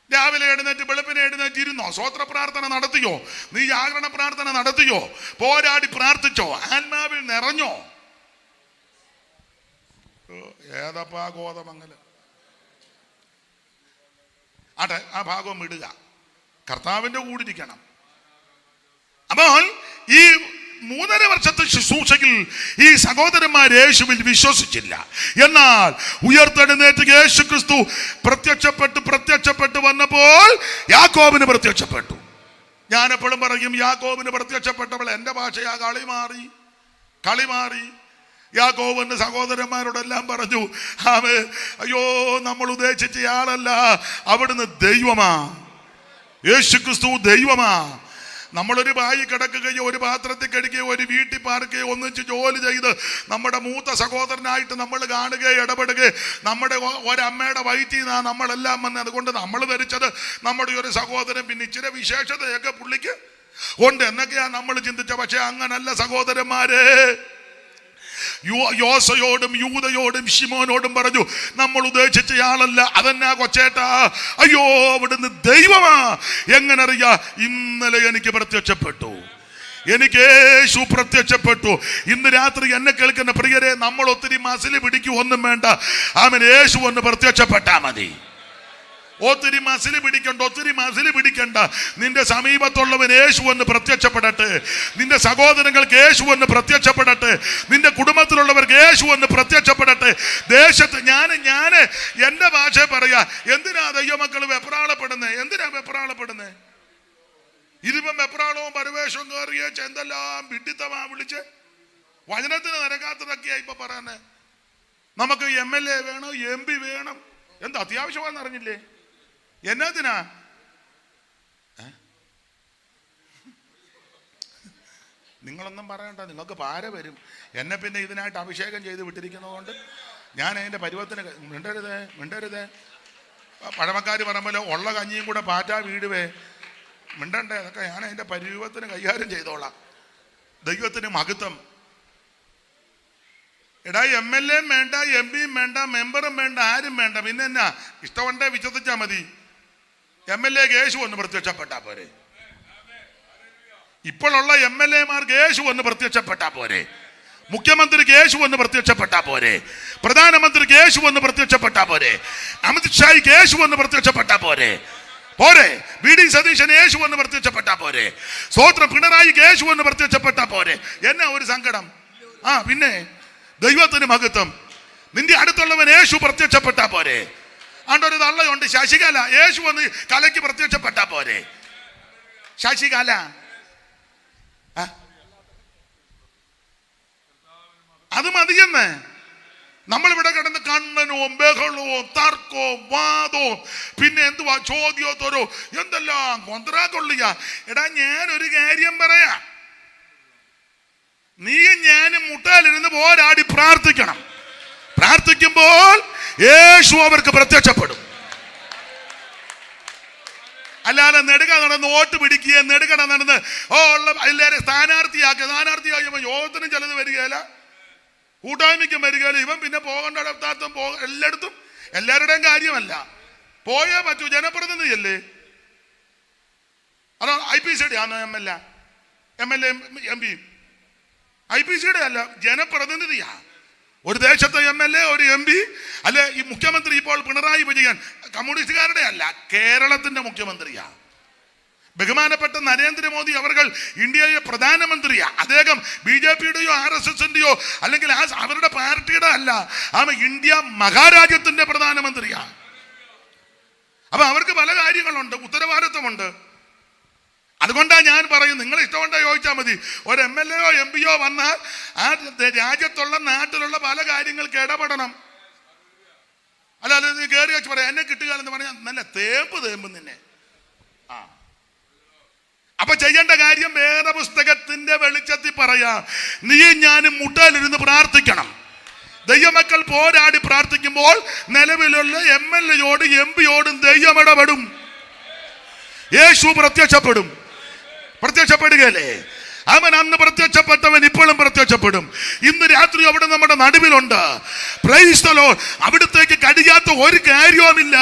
രാവിലെ എഴുന്നേറ്റ് വെളുപ്പിനെ എഴുന്നേറ്റ് ഇരുന്നോ? സ്വോത്ര പ്രാർത്ഥന നടത്തിയോ? നീ ജാഗരണ പ്രാർത്ഥന നടത്തിയോ? പോരാടി പ്രാർത്ഥിച്ചോ? ആത്മാവിൽ നിറഞ്ഞോ? ഏതപ്പാ ഗോതമംഗലം ആട്ടെ, ആ ഭാഗം വിടുക. കർത്താവിൻ്റെ കൂടെ ഇരിക്കണം. അപ്പോൾ ഈ 3.5 വർഷത്തെ ശുശ്രൂഷയിൽ ഈ സഹോദരന്മാർ യേശുവിൽ വിശ്വസിച്ചില്ല. എന്നാൽ ഉയർത്തെഴുന്നേറ്റ് യേശു ക്രിസ്തു പ്രത്യക്ഷപ്പെട്ട് വന്നപ്പോൾ യാക്കോബിന് പ്രത്യക്ഷപ്പെട്ടു. ഞാൻ എപ്പോഴും പറയും, യാക്കോബിന് പ്രത്യക്ഷപ്പെട്ടപ്പോൾ, എൻ്റെ ഭാഷയാ, കളി മാറി. യാക്കോബിന്റെ സഹോദരന്മാരോടെല്ലാം പറഞ്ഞു, അയ്യോ, നമ്മൾ ഉദ്ദേശിച്ച ആളല്ല, അവിടുന്ന് ദൈവമാ, യേശു ക്രിസ്തു ദൈവമാ. നമ്മളൊരു ബായി കിടക്കുകയോ, ഒരു പാത്രത്തിൽ കഴിക്കുകയോ, ഒരു വീട്ടിൽ പാർക്കുകയോ, ഒന്നിച്ച് ജോലി ചെയ്ത് നമ്മുടെ മൂത്ത സഹോദരനായിട്ട് നമ്മൾ കാണുകയോ ഇടപെടുകയോ, നമ്മുടെ ഒരമ്മയുടെ വയറ്റിൽ നിന്നാണ് നമ്മളെല്ലാം വന്നത്. അതുകൊണ്ട് നമ്മൾ ധരിച്ചത് നമ്മുടെ ഒരു സഹോദരൻ, പിന്നെ ഇച്ചിരി വിശേഷതയൊക്കെ പുള്ളിക്ക് ഉണ്ട് എന്നൊക്കെയാണ് നമ്മൾ ചിന്തിച്ച. പക്ഷെ അങ്ങനല്ല സഹോദരന്മാരെ. യോസയോടും യൂദയോടും ശിമോനോടും പറഞ്ഞു, നമ്മൾ ഉദ്ദേശിച്ചയാളല്ല. അതെന്നാ കൊച്ചേട്ടാ? അയ്യോ, അവിടുന്ന് ദൈവമാ. എങ്ങനെ അറിയാ? ഇന്നലെ എനിക്ക് പ്രത്യക്ഷപ്പെട്ടു, എനിക്ക് യേശു പ്രത്യക്ഷപ്പെട്ടു. ഇന്ന് രാത്രി എന്നെ കേൾക്കുന്ന പ്രിയരെ, നമ്മൾ ഒത്തിരി മസില് പിടിക്കൊന്നും വേണ്ട. യേശു ഒന്ന് പ്രത്യക്ഷപ്പെട്ടാ മതി. ഒത്തിരി മസില് പിടിക്കണ്ട. നിന്റെ സമീപത്തുള്ളവൻ യേശു ഒന്ന് പ്രത്യക്ഷപ്പെടട്ടെ. നിന്റെ സഹോദരങ്ങൾക്ക് യേശു ഒന്ന് പ്രത്യക്ഷപ്പെടട്ടെ. നിന്റെ കുടുംബത്തിലുള്ളവർക്ക് യേശു ഒന്ന് പ്രത്യക്ഷപ്പെടട്ടെ. ദേശത്ത് ഞാൻ എൻ്റെ ഭാഷ പറയാ, എന്തിനാ ദൈവമക്കൾ വെപ്രാളപ്പെടുന്നേ? എന്തിനാ വെപ്രാളപ്പെടുന്നേ? ഇതിപ്പം വെപ്രാളവും പരവേഷവും കയറിയ എന്തെല്ലാം വിഡിത്തമാ വിളിച്ച് വചനത്തിന് നിരക്കാത്തതൊക്കെയാ ഇപ്പൊ പറയാന്. നമുക്ക് MLA വേണം, MP വേണം, എന്താ അത്യാവശ്യമാണെന്ന് അറിഞ്ഞില്ലേ? എന്നതിനാ? നിങ്ങളൊന്നും പറയണ്ട, നിങ്ങൾക്ക് പാര വരും. എന്നെ പിന്നെ ഇതിനായിട്ട് അഭിഷേകം ചെയ്ത് വിട്ടിരിക്കുന്നതുകൊണ്ട് ഞാൻ അതിൻ്റെ പരുവത്തിന് മിണ്ടരുതേ. പഴമക്കാർ പറയുമ്പോൾ ഉള്ള കഞ്ഞിയും കൂടെ പാറ്റാ വീടുവേ, മിണ്ടണ്ടേ. അതൊക്കെ ഞാൻ അതിൻ്റെ പരുവത്തിന് കൈകാര്യം ചെയ്തോളാം. ദൈവത്തിന് മഹത്വം. എടാ, MLA വേണ്ട, MP വേണ്ട, മെമ്പറും വേണ്ട, ആരും വേണ്ട. പിന്നെ എന്നാ? ഇഷ്ടമുണ്ടേ വിശ്വസിച്ചാൽ മതി. MLA യേശു ഒന്ന് പ്രത്യക്ഷപ്പെട്ടാ പോരെ? ഇപ്പോഴുള്ള MLA-മാർക്ക് യേശു ഒന്ന് പ്രത്യക്ഷപ്പെട്ടാ പോരെ? മുഖ്യമന്ത്രിക്ക് യേശു ഒന്ന് പ്രത്യക്ഷപ്പെട്ടാ പോരെ? പ്രധാനമന്ത്രിക്ക് യേശു ഒന്ന് പ്രത്യക്ഷപ്പെട്ടാ പോരെ? അമിത്ഷായ്ക്ക് യേശു ഒന്ന് പ്രത്യക്ഷപ്പെട്ടാ പോരെ? VD സതീശന് യേശു ഒന്ന് പ്രത്യക്ഷപ്പെട്ടാ പോരെ? സ്വോത്ര പിണറായിക്ക് യേശു ഒന്ന് പ്രത്യക്ഷപ്പെട്ടാ പോരെ? എന്നാ ഒരു സങ്കടം? പിന്നെ ദൈവത്തിന് മഹത്വം. നിന്റെ അടുത്തുള്ളവൻ യേശു പ്രത്യക്ഷപ്പെട്ടാ പോരെ? ആണ്ടൊരു തള്ളയുണ്ട്, ശശികല. യേശു വന്ന് കലയ്ക്ക് പ്രത്യക്ഷപ്പെട്ടാ പോരെ? ശശികല അത് മതിയെന്ന്. നമ്മളിവിടെ കിടന്ന് കണ്ണനവും ബഹളവും തർക്കവും വാദവും പിന്നെ എന്തുവാ ചോദ്യോത്തരോ എന്തെല്ലാം കൊന്ത്രാക്കൊള്ളിയ. എടാ, ഞാനൊരു കാര്യം പറയാ, നീയും ഞാനും മുട്ടാലിരുന്ന് പോരാടി പ്രാർത്ഥിക്കണം. പ്രാർത്ഥിക്കുമ്പോൾ യേശു അവർക്ക് പ്രത്യക്ഷപ്പെടും. അല്ലാതെ നെടുക നടന്ന് വോട്ട് പിടിക്കുക, നെടുകട നടന്ന് ഉള്ള എല്ലാവരും സ്ഥാനാർത്ഥിയാക്കിയപ്പോൾ യോഗത്തിനും ചിലത് വരികയില്ല, കൂട്ടായ്മയ്ക്കും വരികയില്ല. ഇവൻ പിന്നെ പോകേണ്ടിടത്തും എല്ലായിടത്തും എല്ലാവരുടെയും കാര്യമല്ല, പോയേ പറ്റൂ. ജനപ്രതിനിധിയല്ലേ? അതോ IPCയുടെ ആണോ MLA MP? IPCയുടെ അല്ല, ജനപ്രതിനിധിയാ. ഒരു ദേശത്തെ MLA, ഒരു MP, അല്ലെ ഈ മുഖ്യമന്ത്രി ഇപ്പോൾ പിണറായി വിജയൻ കമ്മ്യൂണിസ്റ്റുകാരുടെ അല്ല, കേരളത്തിന്റെ മുഖ്യമന്ത്രിയാണ്. ബഹുമാനപ്പെട്ട നരേന്ദ്രമോദി അവർ ഇന്ത്യയിലെ പ്രധാനമന്ത്രിയാ. അദ്ദേഹം BJPയുടെയോ RSSന്റെയോ അല്ലെങ്കിൽ അവരുടെ പാർട്ടിയുടെ അല്ല, ഇന്ത്യ മഹാരാജ്യത്തിന്റെ പ്രധാനമന്ത്രിയാ. അപ്പൊ അവർക്ക് പല കാര്യങ്ങളുണ്ട്, ഉത്തരവാദിത്വമുണ്ട്. അതുകൊണ്ടാണ് ഞാൻ പറയും, നിങ്ങൾ ഇഷ്ടമുണ്ടോ ചോദിച്ചാൽ മതി. ഒരു MLAയോ MPയോ വന്നാൽ ആ രാജ്യത്തുള്ള നാട്ടിലുള്ള പല കാര്യങ്ങൾക്ക് ഇടപെടണം. അല്ലാതെ നീ കയറി വെച്ച് പറയാം എന്നെ കിട്ടുക എന്ന് പറഞ്ഞാൽ നല്ല തേമ്പ് നിന്നെ. അപ്പൊ ചെയ്യേണ്ട കാര്യം വേറെ പുസ്തകത്തിന്റെ വെളിച്ചത്തിൽ പറയാ, നീ ഞാനും മുട്ടയിലിരുന്ന് പ്രാർത്ഥിക്കണം. ദൈവമക്കൾ പോരാടി പ്രാർത്ഥിക്കുമ്പോൾ നിലവിലുള്ള MLAയോട് MPയോടും ദൈവം ഇടപെടും. യേശു പ്രത്യക്ഷപ്പെടുകയല്ലേ? അവൻ അന്ന് പ്രത്യക്ഷപ്പെട്ടവൻ ഇപ്പോഴും പ്രത്യക്ഷപ്പെടും. ഇന്ന് രാത്രി അവിടെ നമ്മുടെ നടുവിലുണ്ട്. Price the Lord. അവിടത്തേക്ക് കഴിയാത്ത ഒരു കാര്യവുമില്ല.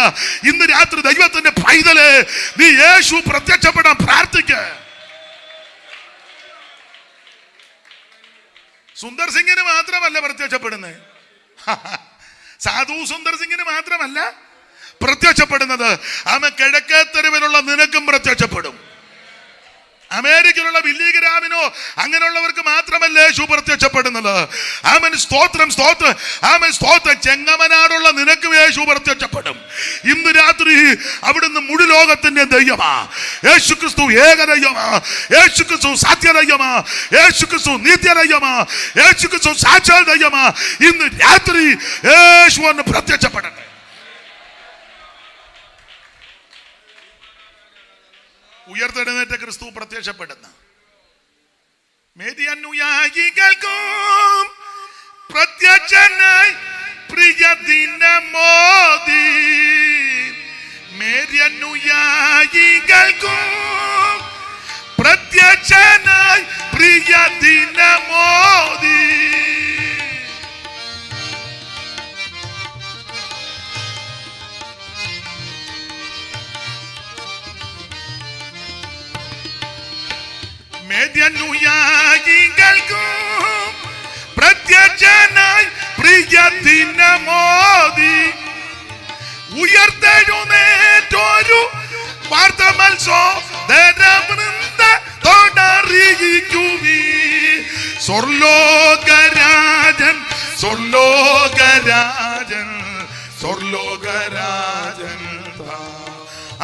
ഇന്ന് രാത്രി ദൈവത്തിന്റെ പൈതലേ, നീ യേശു പ്രത്യക്ഷപ്പെടാൻ പ്രാർത്ഥിക്ക. സുന്ദർ സിംഗിന് മാത്രമല്ല പ്രത്യക്ഷപ്പെടുന്നത്, സാധു സുന്ദർ സിംഗിന് മാത്രമല്ല പ്രത്യക്ഷപ്പെടുന്നത്. അവൻ കിഴക്കേത്തെരുവിലുള്ള നിനക്കും പ്രത്യക്ഷപ്പെടും. അമേരിക്കയിലുള്ള ബില്ലി ഗ്രാമിനോ അങ്ങനെയുള്ളവർക്ക് മാത്രമല്ല യേശു പ്രത്യക്ഷപ്പെടുന്നത്. ആമേൻ, സ്തോത്രം, സ്തോത്രം, ആമേൻ, സ്തോത്രം. ചെങ്ങമനാടുള്ള നിനക്കും യേശു പ്രത്യക്ഷപ്പെടും. ഇന്ന് രാത്രി അവിടുന്ന് മുഴു ലോകത്തിന്റെ ദൈവമാ. യേശു ക്രിസ്തു ഏകദൈവമാ. യേശു ക്രിസ്തു സത്യദൈവമാ. യേശു ക്രിസ്തു നിത്യദൈവമാ. യേശു ക്രിസ്തു സാക്ഷാൽ ദൈവമാ. ഇന്ന് രാത്രി യേശു ഒന്ന് പ്രത്യക്ഷപ്പെടട്ടെ. ഉയർത്തെഴുന്നേറ്റ ക്രിസ്തു പ്രത്യക്ഷപ്പെടുന്ന മേദിയനുയായികൾക്കും പ്രത്യക്ഷനായി പ്രിയ ദിനമോദി. മേദിയനുയായികൾക്കും പ്രത്യക്ഷനായി പ്രിയ ദിനമോദി. മേദ്യനുയായികൾക്കും പ്രത്യക്ഷനായി പ്രിയ ദിനമോദി. ഉയർത്തെഴുന്നേറ്റൊരു വാർത്ത മത്സോദരവൃന്ദത്തോടറിയിക്കുവീ. സ്വർലോകരാജൻ, സ്വർലോകരാജൻ, സ്വർലോകരാജൻ,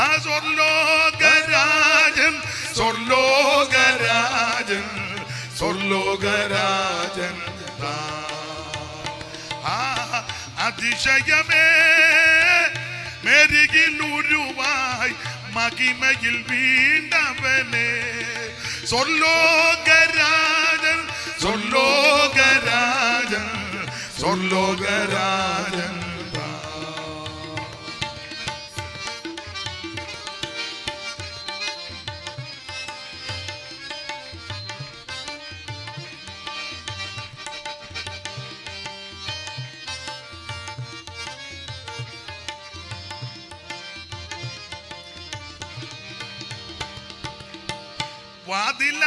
ആ സ്വർലോകരാജൻ, സ്വർലോകരാജൻ, സ്വർലോകരാജൻ. അതിശയമേ മെരുകിലുരുവായി മഹിമയിൽ വീണ്ടവനെ. സ്വർലോകരാജൻ, സ്വർലോകരാജൻ, സ്വർലോകരാജൻ.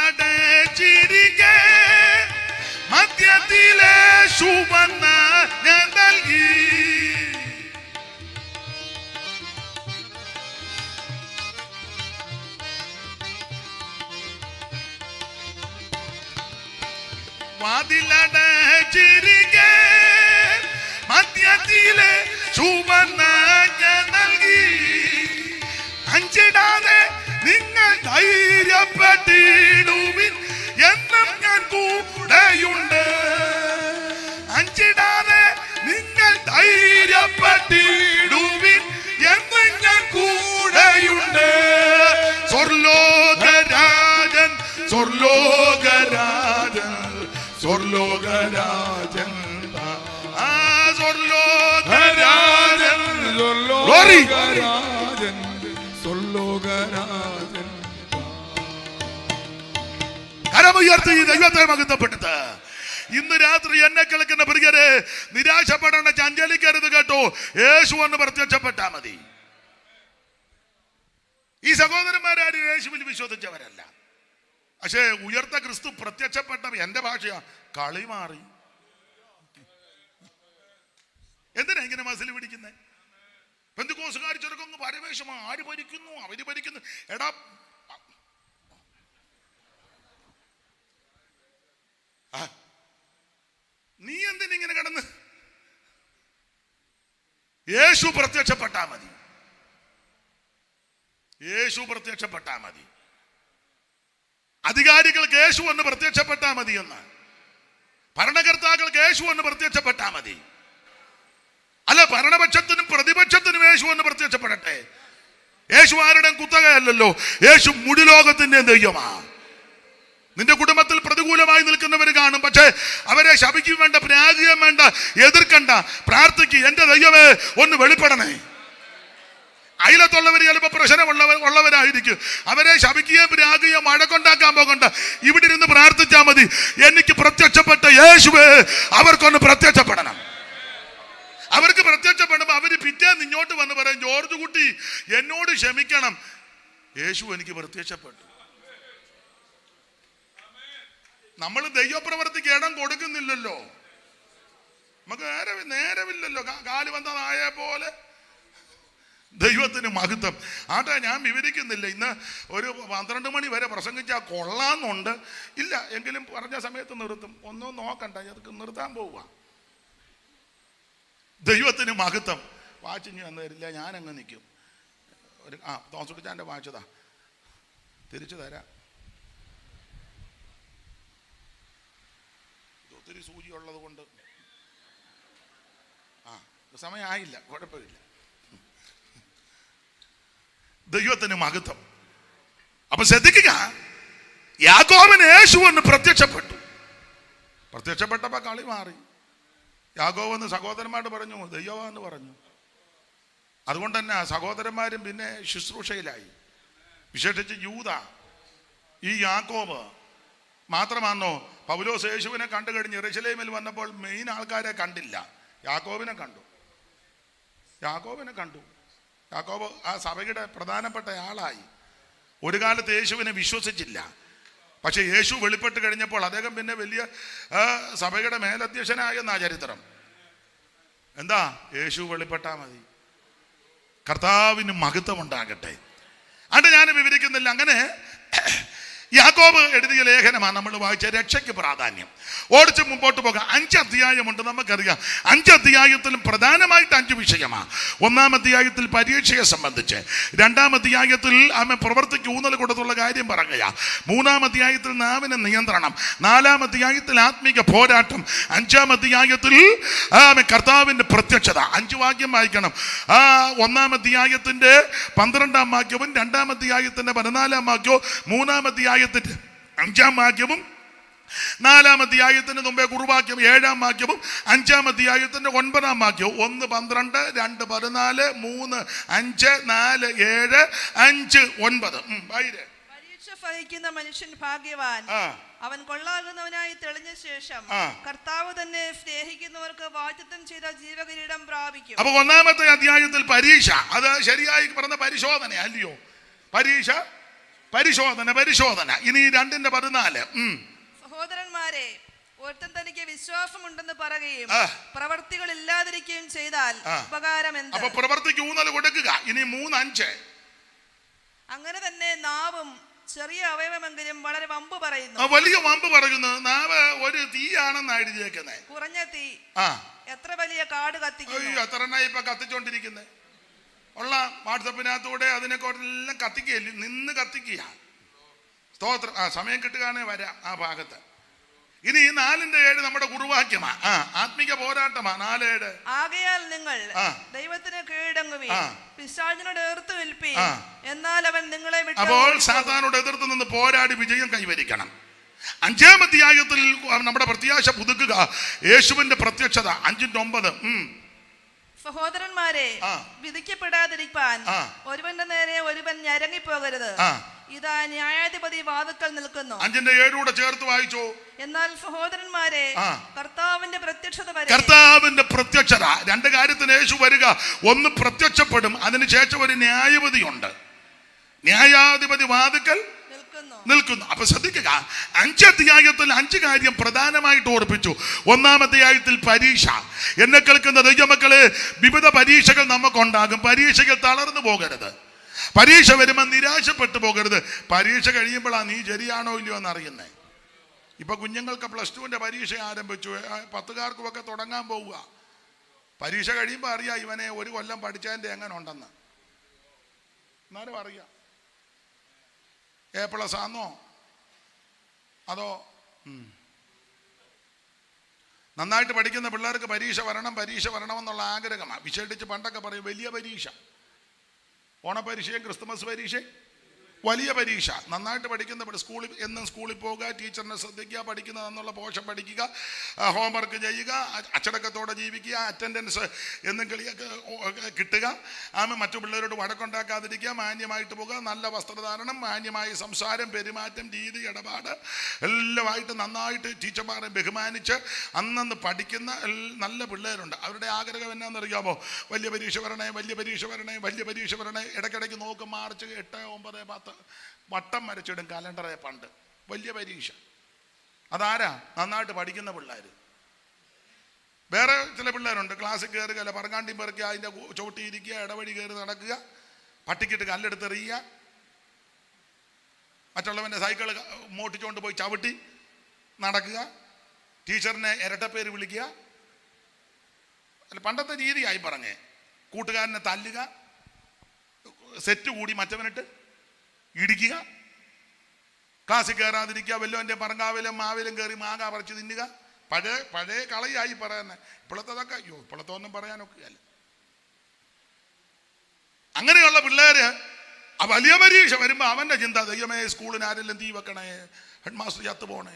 വാതിലടച്ചിരിക്കെ മധ്യത്തിലെ ശുഭന്ന ഞാൻ നൽകി. വാതിലടച്ചിരിക്കെ മധ്യത്തിലെ ശുഭന്ന ഞാൻ നൽകി. അഞ്ചിടാതെ നിങ്ങൾ ധൈര്യപ്പെട്ടിടുവിൻ, എന്നും ഞാൻ കൂടെയുണ്ട്. അഞ്ചിടാതെ നിങ്ങൾ ധൈര്യപ്പെട്ടിടുവിൻ, എന്നും ഞാൻ കൂടെയുണ്ട്. സ്വർലോകരാജൻ, സ്വർലോകരാജൻ, സ്വർലോകരാജൻ, ആ സ്വർലോകരാജൻ, സ്വർലോകരാജൻ, സ്വർലോകരാജൻ. കരമുയർത്തി ദൈവത്തെ മഹത്വപ്പെടുത്ത്. ഇന്ന് രാത്രി എന്നെ കേൾക്കുന്ന പ്രിയരെ, നിരാശപ്പെടേണ്ട, ചഞ്ചലിക്കരുത് കേട്ടോ. യേശു എന്ന് പ്രത്യക്ഷപ്പെട്ടാ മതി. ഈ സഹോദരന്മാരും യേശുവിൽ വിശ്വസിച്ചവരല്ല. പക്ഷേ ഉയർത്ത ക്രിസ്തു പ്രത്യക്ഷപ്പെട്ട, എന്റെ ഭാഷയാ, കളി മാറി. എന്തിനാ ഇങ്ങനെ മസിൽ പിടിക്കുന്നത്? പെന്തിക്കോസുകാർ ചെറുക്കൊന്ന് പരവേശമാ, ആര് ഭരിക്കുന്നു, അവര് ഭരിക്കുന്നു. എടാ നീ എന്തിനിങ്ങനെ കിടന്ന്? യേശു പ്രത്യക്ഷപ്പെട്ടാ മതി, യേശു പ്രത്യക്ഷപ്പെട്ടാ മതി. അധികാരികൾക്ക് യേശു എന്ന് പ്രത്യക്ഷപ്പെട്ടാ മതി എന്ന്, ഭരണകർത്താക്കൾക്ക് യേശു എന്ന് പ്രത്യക്ഷപ്പെട്ടാ മതി. അല്ല, ഭരണപക്ഷത്തിനും പ്രതിപക്ഷത്തിനും യേശു എന്ന് പ്രത്യക്ഷപ്പെടട്ടെ. യേശു ആരുടെയും കുത്തകയല്ലല്ലോ, യേശു മുഴുലോകത്തിന്റെ ദൈവമാ. നിന്റെ കുടുംബത്തിൽ പ്രതികൂലമായി നിൽക്കുന്നവർ കാണും, പക്ഷേ അവരെ ശപിക്കും വേണ്ട, പരാജയം വേണ്ട, എതിർക്കണ്ട, പ്രാർത്ഥിക്ക്. എന്റെ ദൈവമേ ഒന്ന് വെളിപ്പെടണേ. അയലത്തുള്ളവർ ചിലപ്പോൾ പ്രശ്നമുള്ളവരായിരിക്കും, അവരെ ശപിക്കുകയും പരാജയം മഴക്കൊണ്ടാക്കാൻ പോകണ്ട. ഇവിടെ ഇരുന്ന് പ്രാർത്ഥിച്ചാൽ മതി, എനിക്ക് പ്രത്യക്ഷപ്പെട്ട യേശുവേ അവർക്കൊന്ന് പ്രത്യക്ഷപ്പെടണം. അവർക്ക് പ്രത്യക്ഷപ്പെടുമ്പോൾ അവര് പിറ്റേന്ന് ഇങ്ങോട്ട് വന്ന് പറയും, ജോർജ് കുട്ടി എന്നോട് ക്ഷമിക്കണം, യേശു എനിക്ക് പ്രത്യക്ഷപ്പെട്ടു. നമ്മൾ ദൈവപ്രവർത്തിക്ക് ഇടം കൊടുക്കുന്നില്ലല്ലോ, നമുക്ക് നേരമില്ലല്ലോ. കാല് വന്ന നായെ പോലെ. ദൈവത്തിന് മഹത്വം. ആട്ടെ, ഞാൻ വിവരിക്കുന്നില്ല. ഇന്ന് ഒരു 12 മണി വരെ പ്രസംഗിച്ചാൽ കൊള്ളാന്നുണ്ട്. ഇല്ല എങ്കിലും പറഞ്ഞ സമയത്ത് നിർത്തും. ഒന്നും നോക്കണ്ട, അതൊക്കെ നിർത്താൻ പോവുക. ദൈവത്തിന് മഹത്വം. വാച്ചിങ് വന്നു തരില്ല, ഞാനങ്ങ് നിൽക്കും. തോസുടിച്ചാൻ്റെ വാച്ചതാ തിരിച്ചു തരാം. ഒത്തിരി സൂചി ഉള്ളത് കൊണ്ട് സമയമായില്ല, കുഴപ്പമില്ല. ദൈവത്തിന് മഹത്വം. അപ്പൊ ശ്രദ്ധിക്കുക, യാക്കോബിന് യേശു എന്ന് പ്രത്യക്ഷപ്പെട്ടപ്പോ കളി മാറി. യാക്കോബ് എന്ന് സഹോദരന്മാരോട് പറഞ്ഞു, ദൈവമെന്ന് പറഞ്ഞു. അതുകൊണ്ട് തന്നെ സഹോദരന്മാരും പിന്നെ ശുശ്രൂഷയിലായി. വിശേഷിച്ച് യൂദ. ഈ യാക്കോബ് മാത്രമാണോ? പൗലോസ് യേശുവിനെ കണ്ടു കഴിഞ്ഞ് യെരൂശലേമിൽ വന്നപ്പോൾ മെയിൻ ആൾക്കാരെ കണ്ടില്ല, യാക്കോബിനെ കണ്ടു. യാക്കോബ് ആ സഭയുടെ പ്രധാനപ്പെട്ട ആളായി. ഒരു കാലത്ത് യേശുവിനെ വിശ്വസിച്ചില്ല, പക്ഷെ യേശു വെളിപ്പെട്ട് കഴിഞ്ഞപ്പോൾ അദ്ദേഹം പിന്നെ വലിയ സഭയുടെ മേലധ്യക്ഷനായെന്നാ ചരിത്രം. എന്താ? യേശു വെളിപ്പെട്ടാ മതി. കർത്താവിന് മഹത്വം ഉണ്ടാകട്ടെ. അത് ഞാൻ വിവരിക്കുന്നില്ല. അങ്ങനെ യാക്കോബ് എഴുതിയ ലേഖനമാണ് നമ്മൾ വായിച്ച രക്ഷയ്ക്ക് പ്രാധാന്യം. ഓടിച്ച് മുമ്പോട്ട് പോകാം. 5 അധ്യായമുണ്ട്, നമുക്കറിയാം. 5 അധ്യായത്തിലും പ്രധാനമായിട്ട് 5 വിഷയമാണ്. 1-ാം അധ്യായത്തിൽ പരീക്ഷയെ സംബന്ധിച്ച്, 2-ാം അധ്യായത്തിൽ പ്രവൃത്തിക്ക് ഊന്നൽ കൊടുത്തുള്ള കാര്യം പറയുക, 3-ാം അധ്യായത്തിൽ നാവിന് നിയന്ത്രണം, 4-ാം അധ്യായത്തിൽ ആത്മീക പോരാട്ടം, 5-ാം അധ്യായത്തിൽ കർത്താവിന്റെ പ്രത്യക്ഷത. 5 വാക്യം വായിക്കണം. 1-ാം അധ്യായത്തിന്റെ 12-ാം വാക്യവും 2-ാം അധ്യായത്തിന്റെ 14-ാം വാക്യവും 3-ാം അധ്യായത്തിന്റെ 5-ാം വാക്യവും 4-ാം അധ്യായത്തിന് മുമ്പേ കുറുവാക്യം 7-ാം വാക്യവും 5-ാം അധ്യായത്തിന്റെ 9-ാം വാക്യവും. 1, 12, 2, 14, 3, 5, 4, 7, 5, 9. പരീക്ഷ ഫലിക്കുന്ന മനുഷ്യൻ ഭാഗ്യവാൻ, അവൻ കൊള്ളാകുന്നവനായി തെളിഞ്ഞ ശേഷം കർത്താവ് തന്നെ സ്നേഹിക്കുന്നവർക്ക് വാഗ്ദത്തം ചെയ്ത ജീവകിരീടം പ്രാപിക്കും. അപ്പൊ 1-ാമത്തെ അധ്യായത്തിൽ പരീക്ഷ, അത് ശരിയായി പറഞ്ഞ പരിശോധന അല്ലയോ? പരിശോധന. ഇനി 2:14. സഹോദരന്മാരെ, ഒരുത്തൻ തനിക്ക് വിശ്വാസമുണ്ടെന്ന് പറയുകയും പ്രവർത്തികൾ ഇല്ലാതിരിക്കുകയും ചെയ്താൽ ഉപകാരം എന്ത്? അപ്പൊ പ്രവർത്തിക്ക് ഊന്നൽ കൊടുക്കുക. ഇനി 3:5. അങ്ങനെ തന്നെ നാവും ചെറിയ അവയവമെങ്കിലും വളരെ വമ്പ് പറയുന്നു. വലിയ വമ്പ് പറയുന്നു. നാവ് ഒരു തീയാണെന്ന് എഴുതിയേക്കുന്നത്. കുറഞ്ഞ തീ എത്ര വലിയ കാട് കത്തിക്കുന്നു. എത്ര ഇപ്പൊ കത്തിച്ചോണ്ടിരിക്കുന്നത് ഉള്ള വാട്സപ്പിനകത്തൂടെ അതിനെക്കൊണ്ടെല്ലാം കത്തിക്കുകയല്ല, നിന്ന് കത്തിക്കുക. സ്തോത്രം. സമയം കിട്ടുകയാണെ വരാം ആ ഭാഗത്ത്. ഇനി 4:7 നമ്മുടെ കുറുവാക്യമാ, ആത്മിക പോരാട്ടമാ. 4:7. ആകയാൽ നിങ്ങൾ ദൈവത്തിന് കീഴടങ്ങുവീൻ, പിശാചിനോട് എതിർത്ത് നിൽപ്പീൻ, എന്നാൽ അവൻ നിങ്ങളെ വിട്ടു. അപ്പോൾ സാത്താനോട് എതിർത്ത് നിന്ന് പോരാടി വിജയം കൈവരിക്കണം. 5-ാം അധ്യായത്തിൽ നമ്മുടെ പ്രത്യാശ പുതുക്കുക, യേശുവിന്റെ പ്രത്യക്ഷത. 5:9. സഹോദരന്മാരെ, വിധിക്കപ്പെടാതിരിക്കാൻ ഒരുവന്റെ നേരെ ഒരുവൻ ഞരങ്ങിപ്പോകരുത്. ഇതാ ന്യായാധിപതി വാതിൽക്കൽ നിൽക്കുന്നു. 5:7 ചേർത്ത് വായിച്ചോ. എന്നാൽ സഹോദരന്മാരെ, കർത്താവിന്റെ പ്രത്യക്ഷത. 2 കാര്യത്തിന് യേശു വരിക. ഒന്ന് പ്രത്യക്ഷപ്പെടും, അതിനുശേഷം ഒരു ന്യായാധിപതിയുണ്ട്. ന്യായാധിപതി വാതിൽക്കൽ നിൽക്കുന്നു. അപ്പൊ ശ്രദ്ധിക്കുക, 5 അധ്യായത്തിൽ 5 കാര്യം പ്രധാനമായിട്ട് ഓർപ്പിച്ചു. 1-ാം അധ്യായത്തിൽ പരീക്ഷ. എന്നെ കേൾക്കുന്ന ദൈവമക്കള്, വിവിധ പരീക്ഷകൾ നമുക്കുണ്ടാകും. പരീക്ഷകൾ തളർന്നു പോകരുത്. പരീക്ഷ വരുമ്പോൾ നിരാശപ്പെട്ടു പോകരുത്. പരീക്ഷ കഴിയുമ്പോഴാണ് നീ ശരിയാണോ ഇല്ലയോ എന്ന് അറിയുന്നേ. ഇപ്പൊ കുഞ്ഞുങ്ങൾക്ക് +2-ന്റെ പരീക്ഷ ആരംഭിച്ചു, 10-കാർക്കുമൊക്കെ തുടങ്ങാൻ പോവുക. പരീക്ഷ കഴിയുമ്പോൾ അറിയാം ഇവനെ 1 കൊല്ലം പഠിച്ചതിൻ്റെ എങ്ങനെ ഉണ്ടെന്ന്. എന്നാലും അറിയാം A+ ആണോ അതോ. നന്നായിട്ട് പഠിക്കുന്ന പിള്ളേർക്ക് പരീക്ഷ വരണമെന്നുള്ള ആഗ്രഹമാണ്. വിശേഷിച്ച് പണ്ടൊക്കെ പറയും വലിയ പരീക്ഷ, ഓണപരീക്ഷയും ക്രിസ്തുമസ് പരീക്ഷയും വലിയ പരീക്ഷ. നന്നായിട്ട് പഠിക്കുന്ന എന്നും സ്കൂളിൽ പോവുക, ടീച്ചറിനെ ശ്രദ്ധിക്കുക, പഠിക്കുന്നതെന്നുള്ള പോഷൻ പഠിക്കുക, ഹോംവർക്ക് ചെയ്യുക, അച്ചടക്കത്തോടെ ജീവിക്കുക, അറ്റൻഡൻസ് എന്നും കിട്ടുക, മറ്റു പിള്ളേരോട് വഴക്കുണ്ടാക്കാതിരിക്കുക, മാന്യമായിട്ട് പോകുക, നല്ല വസ്ത്രധാരണം, മാന്യമായ സംസാരം, പെരുമാറ്റം, രീതി, ഇടപാട് എല്ലാമായിട്ട് നന്നായിട്ട് ടീച്ചർമാരെ ബഹുമാനിച്ച് അന്നന്ന് പഠിക്കുന്ന നല്ല പിള്ളേരുണ്ട്. അവരുടെ ആഗ്രഹം എന്നാണെന്നറിയാമോ? വലിയ പരീക്ഷ വരണേ, വലിയ പരീക്ഷ വരണേ, വലിയ പരീക്ഷ വരണേ. ഇടയ്ക്കിടയ്ക്ക് നോക്കും, മാർച്ച് 8, 9, 10 വട്ടം വരച്ചിടും കലണ്ടറെ. പണ്ട് വലിയ പരീക്ഷ. അതാരാ? നന്നായിട്ട് പഠിക്കുന്ന പിള്ളേർ. വേറെ ചില പിള്ളേരുണ്ട്, ക്ലാസ്സിൽ കയറുക, അല്ല പറങ്ങാണ്ടി പെറുക്കുക, അതിൻ്റെ ചവിട്ടിയിരിക്കുക, ഇടവഴി കയറി നടക്കുക, പട്ടിക്കിട്ട് കല്ലെടുത്തെറിയുക, മറ്റുള്ളവൻ്റെ സൈക്കിൾ മോട്ടിച്ചുകൊണ്ട് പോയി ചവിട്ടി നടക്കുക, ടീച്ചറിനെ ഇരട്ടപ്പേര് വിളിക്കുക. അല്ല, പണ്ടത്തെ രീതിയായി പറഞ്ഞേ. കൂട്ടുകാരനെ തല്ലുക, സെറ്റ് കൂടി മറ്റവനിട്ട് ഇടിക്കുക, ക്ലാസ്സിൽ കയറാതിരിക്കുക, വല്ലവൻ്റെ പറങ്കാവിലും മാവിലും കയറി മാങ്ങ പറിച്ച് തിന്നുക. പഴയ കളയായി പറയുന്നത്. ഇപ്പോഴത്തതൊക്കെ ഇപ്പോഴത്തെ ഒന്നും പറയാനൊക്കെ അല്ല. അങ്ങനെയുള്ള പിള്ളേര് വലിയ പരീക്ഷ വരുമ്പോൾ അവൻ്റെ ചിന്ത, ദൈവമേ സ്കൂളിന് ആരെല്ലാം തീ വെക്കണേ, ഹെഡ് മാസ്റ്റർ ചത്തു പോണേ,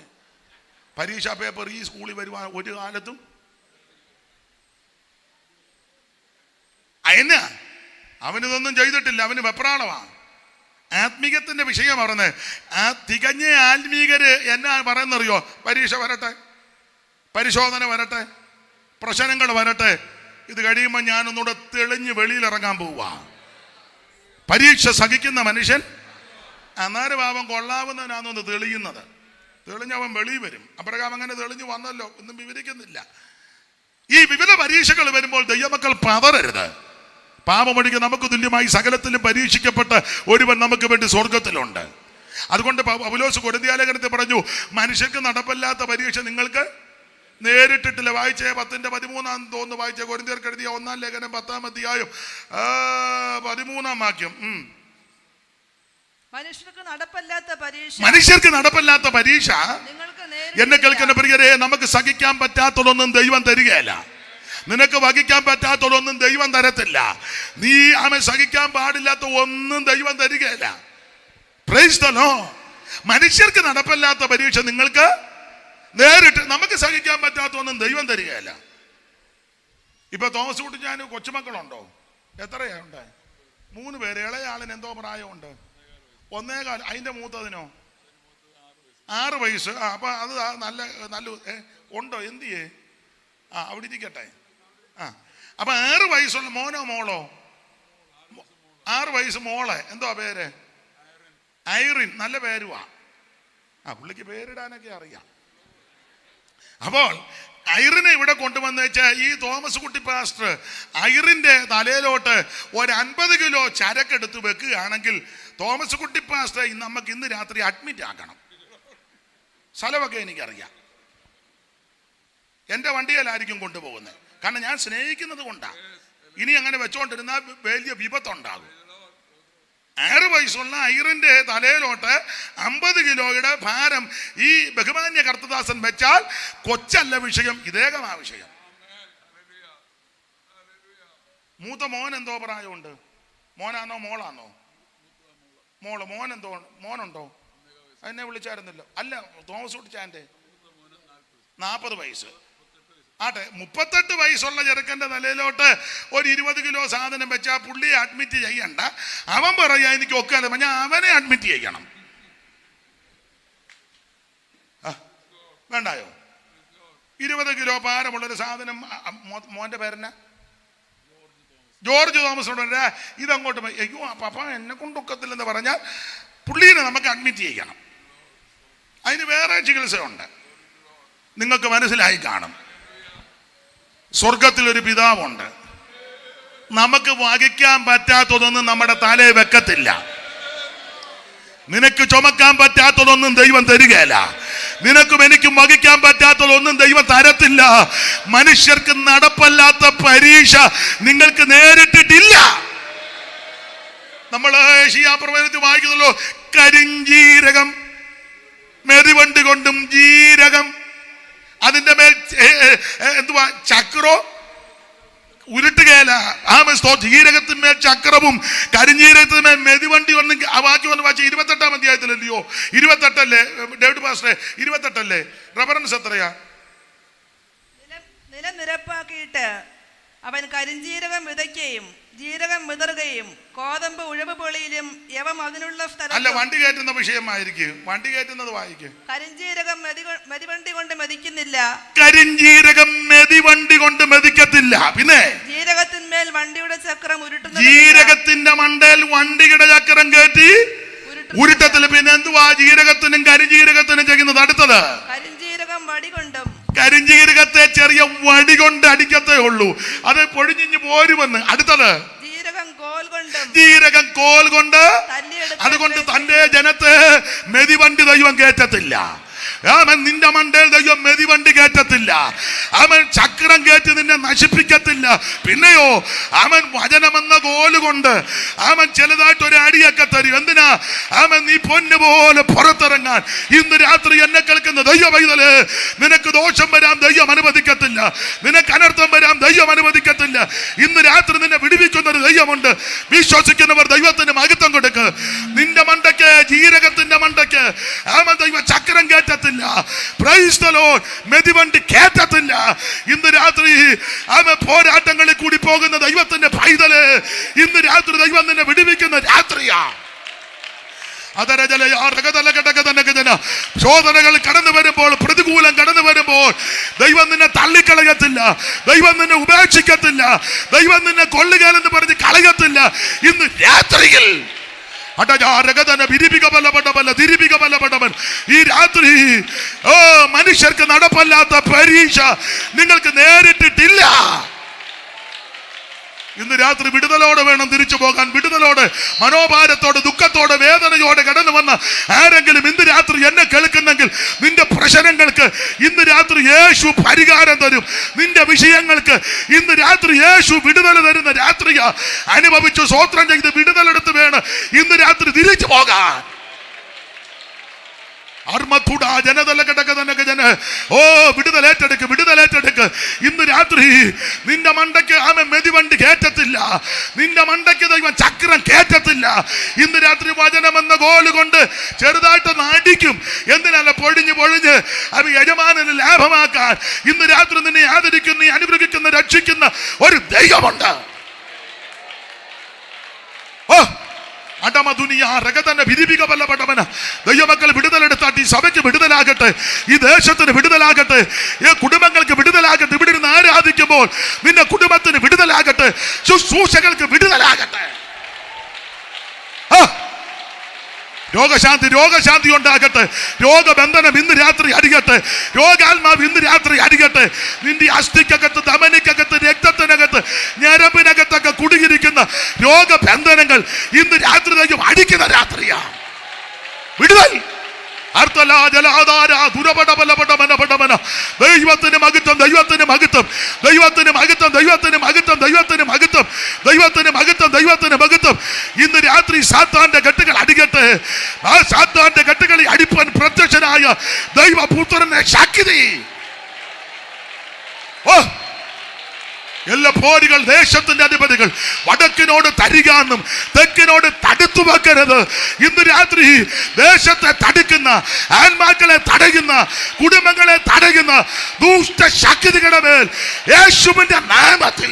പരീക്ഷാ പേപ്പർ ഈ സ്കൂളിൽ വരുവാൻ ഒരു കാലത്തും. അവനിതൊന്നും ചെയ്തിട്ടില്ല, അവന് വെപ്രാളമാണ്. ആത്മീകത്തിന്റെ വിഷയം പറഞ്ഞത്. തികഞ്ഞ ആത്മീകര് എന്നാ പറയുന്നറിയോ? പരീക്ഷ വരട്ടെ, പരിശോധന വരട്ടെ, പ്രശ്നങ്ങൾ വരട്ടെ, ഇത് കഴിയുമ്പോൾ ഞാനൊന്നുകൂടെ തെളിഞ്ഞ് വെളിയിലിറങ്ങാൻ പോവുക. പരീക്ഷ സഹിക്കുന്ന മനുഷ്യൻ അന്നേരം അവൻ കൊള്ളാവുന്നവനാണെന്ന് തെളിയുന്നത്. തെളിഞ്ഞവൻ വെളിയിൽ വരും. അപ്രകാരം അങ്ങനെ തെളിഞ്ഞു വന്നല്ലോ, ഒന്നും വിവരിക്കുന്നില്ല. ഈ വിവിധ പരീക്ഷകൾ വരുമ്പോൾ ദൈവമക്കൾ പതറരുത്. പാപമൊഴികെ നമുക്ക് തുല്യമായി സകലത്തിലും പരീക്ഷിക്കപ്പെട്ട ഒരുവൻ നമുക്ക് വേണ്ടി സ്വർഗത്തിലുണ്ട്. അതുകൊണ്ട് പൗലോസ് കൊരിന്ത്യലേഖനത്തിൽ പറഞ്ഞു, മനുഷ്യർക്ക് നടപ്പില്ലാത്ത പരീക്ഷ നിങ്ങൾക്ക് നേരിട്ടിട്ടില്ല. വായിച്ചേ 10:13 തോന്നുന്നു. വായിച്ചേ കൊരിന്ത്യർക്ക് എഴുതിയ 1-ാം ലേഖനം 10-ാം അധ്യായം 13-ാം വാക്യം. മനുഷ്യർക്ക് നടപ്പില്ലാത്ത പരീക്ഷ എന്നെ കേൾക്കുന്ന പ്രിയരെ, നമുക്ക് സഹിക്കാൻ പറ്റാത്തതൊന്നും ദൈവം തരികയല്ല. നിനക്ക് വഹിക്കാൻ പറ്റാത്തതൊന്നും ദൈവം തരത്തില്ല. നീ സഹിക്കാൻ പാടില്ലാത്ത ഒന്നും ദൈവം തരികയില്ല. Price the Lord. മനുഷ്യർക്ക് നടപ്പില്ലാത്ത പരീക്ഷ നിങ്ങൾക്ക് നേരിട്ട്, നമുക്ക് സഹിക്കാൻ പറ്റാത്ത ഒന്നും ദൈവം തരികയില്ല. ഇപ്പൊ തോമസ് കുട്ടി ഞാൻ കൊച്ചുമക്കളുണ്ടോ? എത്രയാ ഉണ്ട്? 3 പേര്. ഇളയ ആളിന് എന്തോ പ്രായമുണ്ട്? 1.25. അതിന്റെ മൂത്തതിനോ 6 വയസ്സ്. അപ്പൊ അത് നല്ല ഉണ്ടോ? എന്തിയേ? അവിടെ ഇരിക്കട്ടെ. അപ്പൊ 6 വയസ്സുള്ള മോനോ മോളോ? 6 വയസ്സ് മോളെ. എന്തോ പേര്? ഐറിൻ. നല്ല പേരുവാ. പുള്ളിക്ക് പേരിടാനൊക്കെ അറിയാം. അപ്പോൾ ഐറിനെ ഇവിടെ കൊണ്ടുവന്ന് വെച്ചാൽ ഈ തോമസ് കുട്ടി പാസ്റ്റർ ഐറിന്റെ തലയിലോട്ട് 50 കിലോ ചരക്കെടുത്ത് വെക്കുകയാണെങ്കിൽ തോമസ് കുട്ടി പാസ്റ്റർ നമുക്ക് ഇന്ന് രാത്രി അഡ്മിറ്റ് ആക്കണം. സ്ഥലമൊക്കെ എനിക്കറിയാം. എൻ്റെ വണ്ടിയിലായിരിക്കും കൊണ്ടുപോകുന്നത്. കാരണം ഞാൻ സ്നേഹിക്കുന്നത് കൊണ്ടാണ്. ഇനി അങ്ങനെ വെച്ചോണ്ടിരുന്നാൽ വലിയ വിപത്തുണ്ടാകും. 6 വയസ്സുള്ള ഐറിന്റെ തലയിലോട്ട് 50 കിലോയുടെ ഭാരം ഈ ബഹുമാന്യ കർത്തദാസൻ വെച്ചാൽ കൊച്ചല്ല വിഷയം, ഇദ്ദേഹമാ വിഷയം. മൂത്ത മോൻ എന്തോ പ്രായമുണ്ട്? മോനാണോ മോളാണോ? മോനുണ്ടോ? എന്നെ വിളിച്ചായിരുന്നല്ലോ. അല്ല, തോമസ് കുട്ടിച്ചാൻ്റെ 40 വയസ്സ്. 38 വയസ്സുള്ള ചെറുക്കൻ്റെ തലയിലോട്ട് ഒരു 20 കിലോ സാധനം വെച്ചാൽ പുള്ളിയെ അഡ്മിറ്റ് ചെയ്യണ്ട. അവൻ പറയാ എനിക്ക് ഒക്കാതെ ഞാൻ അവനെ അഡ്മിറ്റ് ചെയ്യണം. വേണ്ടായോ? 20 കിലോ ഭാരമുള്ളൊരു സാധനം. മോൻ്റെ പേരെന്നാ? ജോർജ് തോമസ്. ഇതങ്ങോട്ട് അയ്യോ പപ്പ എന്നെ കൊണ്ടൊക്കത്തില്ലെന്ന് പറഞ്ഞാൽ പുള്ളീനെ നമുക്ക് അഡ്മിറ്റ് ചെയ്യണം. അതിന് വേറെ ചികിത്സയുണ്ട്. നിങ്ങൾക്ക് മനസ്സിലായി കാണും. സ്വർഗത്തിലൊരു പിതാവുണ്ട്. നമുക്ക് വഹിക്കാൻ പറ്റാത്തതൊന്നും നമ്മുടെ തലയിൽ വെക്കത്തില്ല. നിനക്ക് ചുമക്കാൻ പറ്റാത്തതൊന്നും ദൈവം തരികയില്ല. നിനക്കും എനിക്കും വഹിക്കാൻ പറ്റാത്തതൊന്നും ദൈവം തരത്തില്ല. മനുഷ്യർക്ക് നടപ്പല്ലാത്ത പരീക്ഷ നിങ്ങൾക്ക് നേരിട്ടിട്ടില്ല. നമ്മൾ ഏശയ്യാപ്രവചനത്തിൽ വായിക്കുന്നല്ലോ, കരിഞ്ജീരകം മെതിവണ്ടി കൊണ്ടും ജീരകം, അതിന്റെ മേൽ എന്തുവാ ചക്രോ ഉരുട്ടുകയില്ല. ജീരകത്തിന്മേൽ ചക്രവും കരിഞ്ജീരകത്തിന്മേൽ മെതിവണ്ടി കൊണ്ടും. ആ വാക്യം ഒന്ന് വായിച്ച 28-ാം അധ്യായത്തിലല്ലയോ? 28 ഡേവിഡ് പാസ്റ്ററെ, 28 റെഫറൻസ് എത്രയാ? നിലം നിരപ്പാക്കിയിട്ട് അവൻ കരിഞ്ജീരകം വിതയ്ക്കുകയും ജീരകം വിതറുകയും കോതമ്പ് ഉഴവ് പൊളിയിലും യവം അതിനുള്ള സ്ഥലം. അല്ല, വണ്ടി കയറ്റുന്ന വിഷയമായിരിക്കും. വണ്ടി കയറ്റുന്നത് വായിക്കും. കരിഞ്ജീരകം മെതിവണ്ടി കൊണ്ട് മെതിക്കുന്നില്ല. കരിഞ്ജീരകം മെതിവണ്ടി കൊണ്ട് മെതിക്കത്തില്ല. പിന്നെ ജീരകത്തിന്മേൽ വണ്ടിയുടെ ചക്രം ഉരുട്ടുന്നു. ജീരകത്തിന്റെ മണ്ടയിൽ വണ്ടിയുടെ ചക്രം കയറ്റി ഉരുട്ടത്തില്. പിന്നെ എന്തുവാ ജീരകത്തിനും കരിഞ്ജീരകത്തിനും ചെയ്യുന്നത്? അടുത്തത് കരിഞ്ജീരകം വടി കൊണ്ടും. കരിഞ്ജീരകത്തെ ചെറിയ വടി കൊണ്ട് അടിക്കത്തേ ഉള്ളൂ, അത് പൊഴിഞ്ഞിഞ്ഞ് പോരുമെന്ന്. അടുത്തത് ജീരകം കോൽ കൊണ്ട്. അതുകൊണ്ട് തന്റെ ജനത്തെ മെതിവണ്ടി ദൈവം കയറ്റത്തില്ല. അവൻ നിന്റെ മണ്ടയിൽ ദൈവം മെതിവണ്ടി കയറ്റത്തില്ല. അവൻ ചക്രം കയറ്റി നിന്നെ നശിപ്പിക്കത്തില്ല. പിന്നെയോ അവൻ വചനമെന്ന കോലുകൊണ്ട് അവൻ ചിലതായിട്ട് ഒരു അടിയൊക്കെ തരും. എന്തിനാ? അവൻ നീ പൊന്നു പോലെ പുറത്തിറങ്ങാൻ. ഇന്ന് രാത്രി എന്നെ കേൾക്കുന്ന ദൈവ പൈതലേ, നിനക്ക് ദോഷം വരാൻ ദൈവം അനുവദിക്കത്തില്ല. നിനക്ക് അനർത്ഥം വരാൻ ദൈവം അനുവദിക്കത്തില്ല. ഇന്ന് രാത്രി നിന്നെ വിടുവിക്കുന്ന ഒരു ദൈവമുണ്ട്. വിശ്വസിക്കുന്നവർ ദൈവത്തിന് മഹത്വം കൊടുക്ക്. നിന്റെ മണ്ടയ്ക്ക്, ജീരകത്തിന്റെ മണ്ടയ്ക്ക് അവൻ ദൈവം ചക്രം കയറ്റത്തില്ല. Praise the lord. മെതിവണ്ടി കേറ്റത്തില്ല. ഇന്ന് രാത്രി അവൻ പോരാട്ടങ്ങളിൽ കൂടി പോകുന്ന ദൈവത്തിന്റെ പൈതല്, ഇന്ന് രാത്രി ദൈവം നിന്നെ വിടുവിക്കുന്ന രാത്രിയാ. ശോധനകൾ കടന്നു വരുമ്പോൾ, പ്രതികൂലം കടന്നു വരുമ്പോൾ ദൈവം നിന്നെ തള്ളിക്കളയത്തില്ല. ദൈവം നിന്നെ ഉപേക്ഷിക്കത്തില്ല. ദൈവം നിന്നെ കൊള്ളുകയെന്ന് പറഞ്ഞ് കളയത്തില്ല. ഇന്ന് രാത്രിയിൽ ഈ രാത്രി മനുഷ്യർക്ക് നടപ്പല്ലാത്ത പരീക്ഷ നിങ്ങൾക്ക് നേരിട്ടിട്ടില്ല. ഇന്ന് രാത്രി വിടുതലോടെ വേണം തിരിച്ചു പോകാൻ. വിടുതലോടെ, മനോഭാരത്തോടെ, ദുഃഖത്തോടെ, വേദനയോടെ കടന്നു വന്ന ആരെങ്കിലും ഇന്ന് രാത്രി എന്നെ കേൾക്കുന്നെങ്കിൽ, നിന്റെ പ്രശ്നങ്ങൾക്ക് ഇന്ന് രാത്രി യേശു പരിഹാരം തരും. നിന്റെ വിഷയങ്ങൾക്ക് ഇന്ന് രാത്രി യേശു വിടുതൽ തരുന്ന രാത്രിയാ. അനുഭവിച്ചു സ്തോത്രം ചെയ്ത് വിടുതലെടുത്ത് വേണം ഇന്ന് രാത്രി തിരിച്ചു പോകാൻ. വിടുതലേറ്റെടുക്ക്, വിടുതലേറ്റെടുക്ക്. ഇന്ന് രാത്രി നിന്റെ മണ്ടയ്ക്ക് അവൻ മെതിവണ്ടി കേറ്റത്തില്ല. നിന്റെ മണ്ടയ്ക്ക് ദൈവം ചക്രം കേറ്റത്തില്ല. ഇന്ന് രാത്രി വചനമെന്ന ഗോല് കൊണ്ട് ചെറുതായിട്ട് അടിക്കും. എന്തിനല്ല? പൊഴിഞ്ഞ് പൊഴിഞ്ഞ് അവൻ യജമാനന് ലാഭമാക്കാൻ. ഇന്ന് രാത്രി നിന്നെ ആദരിക്കുന്ന, അനുഗ്രഹിക്കുന്ന, രക്ഷിക്കുന്ന ഒരു ദൈവമുണ്ട്. ദൈവമക്കൾ വിടുതലെടുത്താട്ട് ഈ സഭയ്ക്ക് വിടുതലാകട്ടെ, ഈ ദേശത്തിന് വിടുതലാകട്ടെ, ഈ കുടുംബങ്ങൾക്ക് വിടുതലാകട്ടെ. ഇവിടെ ഇരുന്ന് ആരാധിക്കുമ്പോൾ നിന്റെ കുടുംബത്തിന് വിടുതലാകട്ടെ, ശുശ്രൂഷകൾക്ക് വിടുതലാകട്ടെ. രോഗശാന്തി, രോഗശാന്തി ഉണ്ടാകട്ടെ. രോഗബന്ധനം ഇന്ന് രാത്രി അടിയട്ടെ. രോഗാത്മാവ് ഇന്ന് രാത്രി അടിയട്ടെ. നിന്റെ അസ്ഥിക്കകത്ത്, ധമനിക്കകത്ത്, രക്തത്തിനകത്ത്, ഞരമ്പിനകത്തൊക്കെ കുടുങ്ങിയിരിക്കുന്ന രോഗബന്ധനങ്ങൾ ഇന്ന് രാത്രി അടിക്കുന്ന രാത്രിയാണ്. വിടുതൽ. ദൈവത്തിന് മഹത്വം, ദൈവത്തിന് മഹത്വം, ദൈവത്തിന് മഹത്വം, ദൈവത്തിന് മഹത്വം, ദൈവത്തിന് മഹത്വം, ദൈവത്തിന് മഹത്വം, ദൈവത്തിന് മഹത്വം. ഇന്ന് രാത്രി സാത്താന്റെ കെട്ടുകൾ അടിക്കട്ടെ. ആ സാത്താന്റെ കെട്ടുകളിൽ അടിപ്പാൻ പ്രത്യക്ഷനായ ദൈവപുത്രന്റെ ശക്തി. എല്ലാ പോരുകൾ, ദേശത്തിന്റെ അധിപതികൾ വടക്കിനോട് തരികാന്നും തെക്കിനോട് തടുത്തു വെക്കരുത്. ഇന്ന് രാത്രി ദേശത്തെ തടുക്കുന്ന, ആത്മാക്കളെ തടയുന്ന, കുടുംബങ്ങളെ തടയുന്ന ദുഷ്ട ശക്തികളുടെ മേൽ യേശുവിന്റെ നാമത്തിൽ